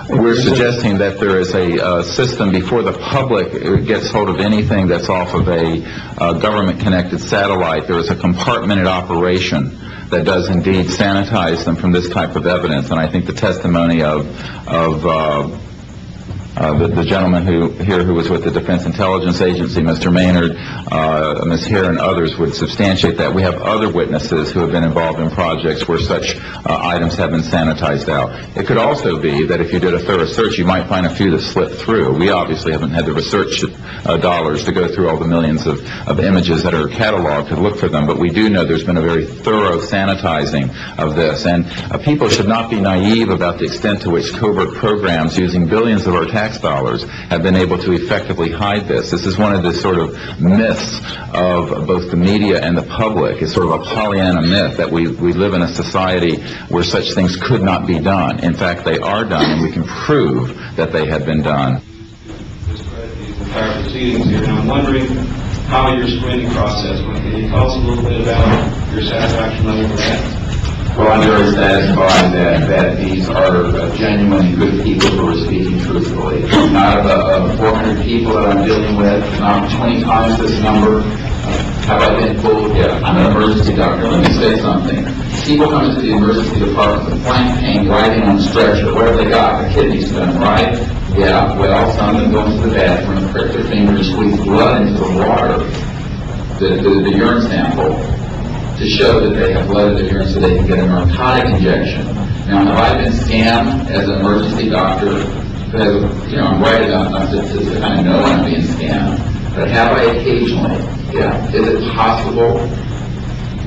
We're suggesting that there is a system before the public gets hold of anything that's off of a government-connected satellite. There is a compartmented operation that does indeed sanitize them from this type of evidence. And I think the testimony of the gentleman who was with the Defense Intelligence Agency, Mr. Maynard, Ms. Hare, and others would substantiate that. We have other witnesses who have been involved in projects where such items have been sanitized out. It could also be that if you did a thorough search, you might find a few that slipped through. We obviously haven't had the research dollars to go through all the millions of images that are cataloged to look for them, but we do know there's been a very thorough sanitizing of this. And people should not be naive about the extent to which covert programs using billions of our tax tax dollars have been able to effectively hide this. This is one of the sort of myths of both the media and the public. It's sort of a Pollyanna myth that we live in a society where such things could not be done. In fact, they are done, and we can prove that they have been done. Entire proceedings here, and I'm wondering how your screening process went. Can you tell us a little bit about your satisfaction level with that? Well, I'm very satisfied that these are genuine, good people who are speaking truthfully. Out of 400 people that I'm dealing with, not 20 times this number, have I been fooled? Yeah, I'm an emergency doctor. Let me say something. People come into the emergency department with flank pain, riding on a stretcher. What have they got? A kidney stone, right? Yeah, well, some of them go into the bathroom, prick their finger, and squeeze blood into the water, the urine sample, to show that they have blood in their urine so they can get a narcotic injection. Now, have I been scammed as an emergency doctor? Because, I'm right enough to kind of know I'm being scammed. But have I occasionally? Yeah. Is it possible?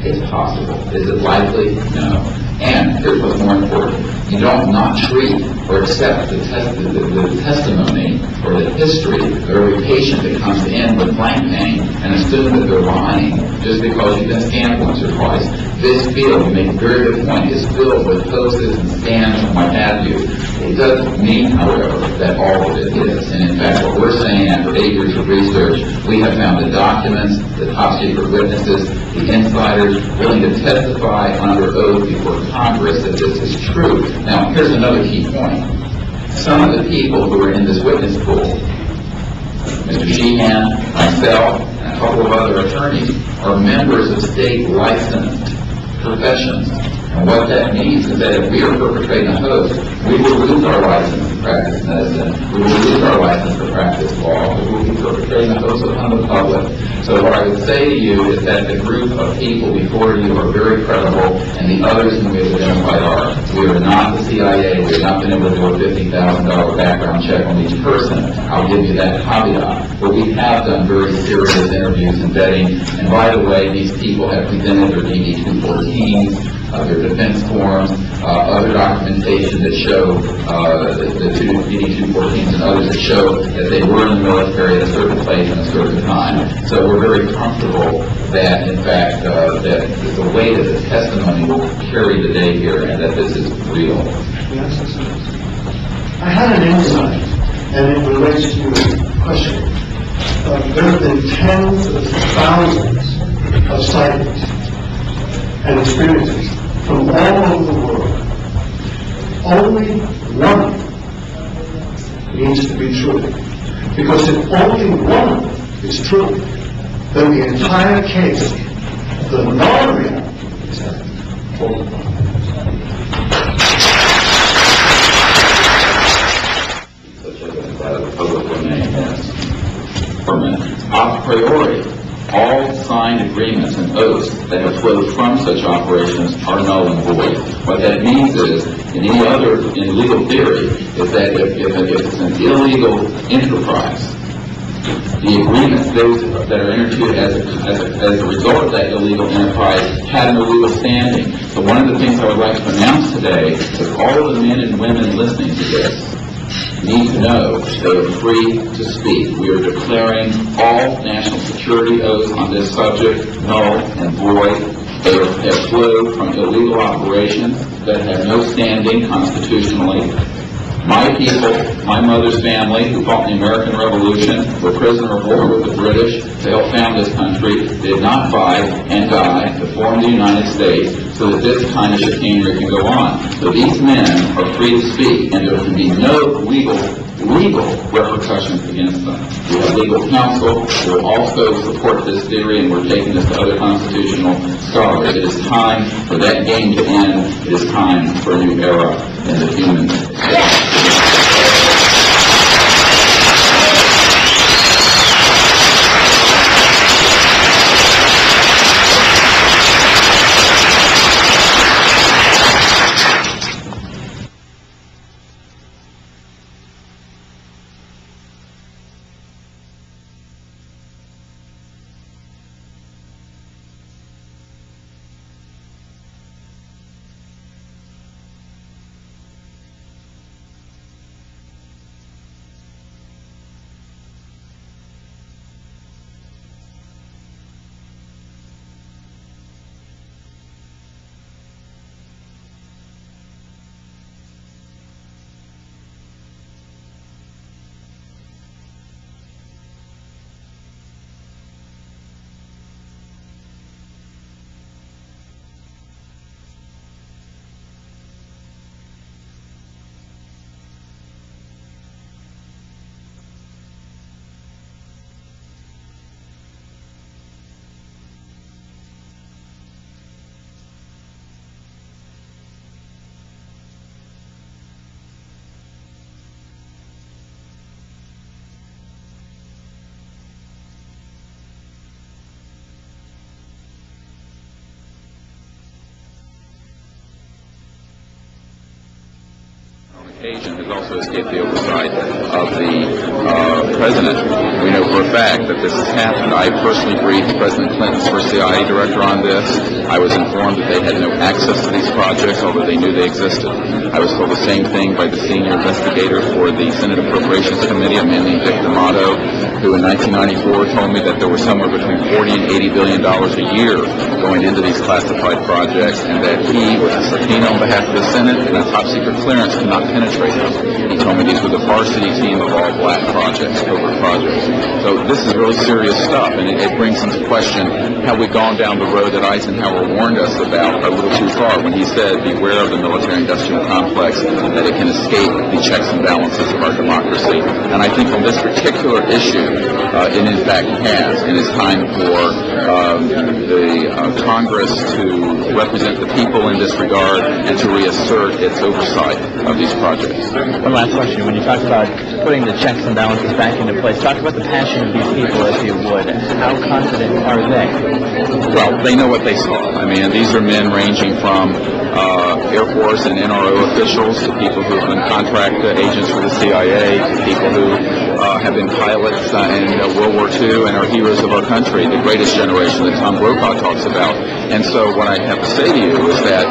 It's possible. Is it likely? No. And here's what's more important. You don't not treat or accept the testimony or the history of every patient that comes in with flank pain and assume that they're lying just because you've been scanned once or twice. This field, you make a very good point, is filled with hoaxes and scams and what have you. It doesn't mean, however, that all of it is. And in fact, what we're saying after 8 years of research, we have found the documents, the top secret witnesses, the insiders willing to testify under oath before Congress that this is true. Now, here's another key point. Some of the people who are in this witness pool, Mr. Sheehan, myself, and a couple of other attorneys, are members of state licensed professions. And what that means is that if we are perpetrating a hoax, we will lose our license to practice medicine, we will lose our license to practice law, we will be perpetrating a hoax upon the public. So what I would say to you is that the group of people before you are very credible, and the others whom we have identified are. We are not the CIA, we have not been able to do a $50,000 background check on each person. I'll give you that caveat. But we have done very serious interviews and vetting, and by the way, these people have presented their DD-214s, their defense forms, other documentation that show the DD-214s and others that show that they were in the military at a certain place and a certain time. So we're very comfortable that, in fact, that the weight of the testimony will carry the day here and that this is real. Yes, I had an insight, and it relates to your question. There have been tens of thousands of sightings and experiences from all over the world. Only one needs to be true. Because if only one is true, then the entire case, the non-reality, is falling apart. A priori, all signed agreements and oaths that have flowed from such operations are null and void. What that means is, in legal theory, is that if it's an illegal enterprise, the agreements, those that are entered into as a result of that illegal enterprise, had no legal standing. So one of the things I would like to announce today is all of the men and women listening to this need to know they are free to speak. We are declaring all national security oaths on this subject null and void. They have flowed from illegal operations that have no standing constitutionally. My people, my mother's family, who fought in the American Revolution, were prisoner of war with the British to help found this country, did not fight and die to form the United States so that this kind of chicanery can go on. So these men are free to speak, and there can be no legal repercussions against them. We have legal counsel who will also support this theory, and we're taking this to other constitutional scholars. It is time for that game to end. It is time for a new era in the human state. agent has also escaped the oversight of the president. We know for a fact that this has happened. I personally briefed President Clinton's first CIA director on this. I was informed that they had no access to these projects, although they knew they existed. I was told the same thing by the senior investigator for the Senate Appropriations Committee, a man named Dick D'Amato, who in 1994 told me that there was somewhere between $40 and $80 billion a year going into these classified projects, and that he was a subpoena on behalf of the Senate, and a top-secret clearance could not penetrate them. He told me these were the varsity team of all black projects, covert projects. So this is really serious stuff, and it brings into question how we've gone down the road that Eisenhower warned us about a little too far when he said, beware of the military-industrial complex, that it can escape the checks and balances of our democracy. And I think on this particular issue, it in fact has, and it's time for the Congress to represent the people in this regard and to reassert its oversight of these projects. One last question. When you talk about putting the checks and balances back into place, talk about the passion of these people, if you would. How confident are they? Well, they know what they saw. I mean, these are men ranging from Air Force and NRO officials to people who have been contract agents for the CIA, to people who have been pilots in World War II and are heroes of our country, the greatest generation that Tom Brokaw talks about. And so what I have to say to you is that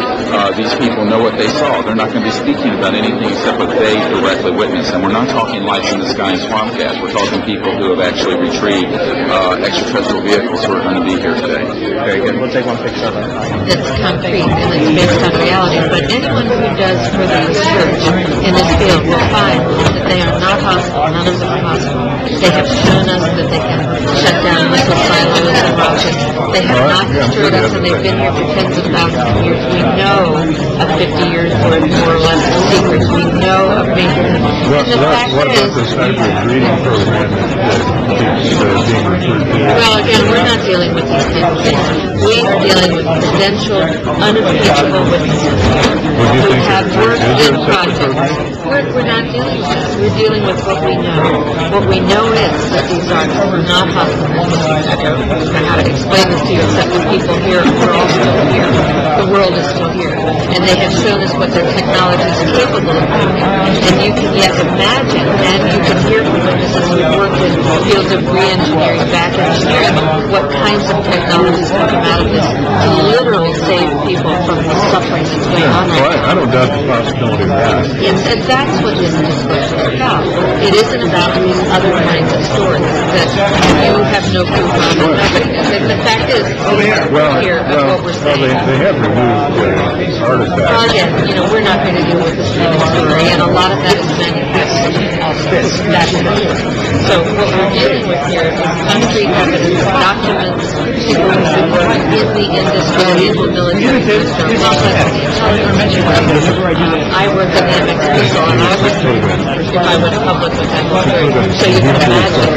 these people know what they saw. They're not going to be speaking about anything except what they directly witnessed. And we're not talking lights in the sky and swamp gas. We're talking people who have actually retrieved extraterrestrial vehicles who are going to be here today. Very good. We'll take one picture of it. It's concrete and it's based on reality, but anyone who does further research in this field will find that they are not hostile. None of them are hostile. They have shown us that they can shut down missile silos and rockets. They have not destroyed us, and they've been here for tens of thousands of years. We know of 50 years worth, more or less, of secrets. We know of major... And the fact is... Well, again, we're not dealing with these kinds of things. We are dealing with credentialed, unimpeachable witnesses who have worked in projects. We're not dealing with this. We're dealing with what we know. What we know is that these are not hostile entities. I don't know how to explain this to you, except the people here are all still here. The world is still here. And they have shown us what their technology is capable of doing. And you can yet imagine, and you can hear from witnesses who work in fields of re-engineering, back engineering, what kinds of technologies can come out of this to literally save people from the suffering that's going on right now. I don't doubt the possibility of that. Yes, and that's what this discussion is about. It isn't about these other kinds of stories that you have no proof on and nobody does. And the fact is, here of what we're saying. They have removed artifacts. Well, again, we're not going to deal with this kind of story, and a lot of that is manufactured. That's it. So what we're dealing with here is concrete evidence, documents, people who have worked in the industry, in the military system, I work in the MX and I would if I went public with that story. So you can imagine.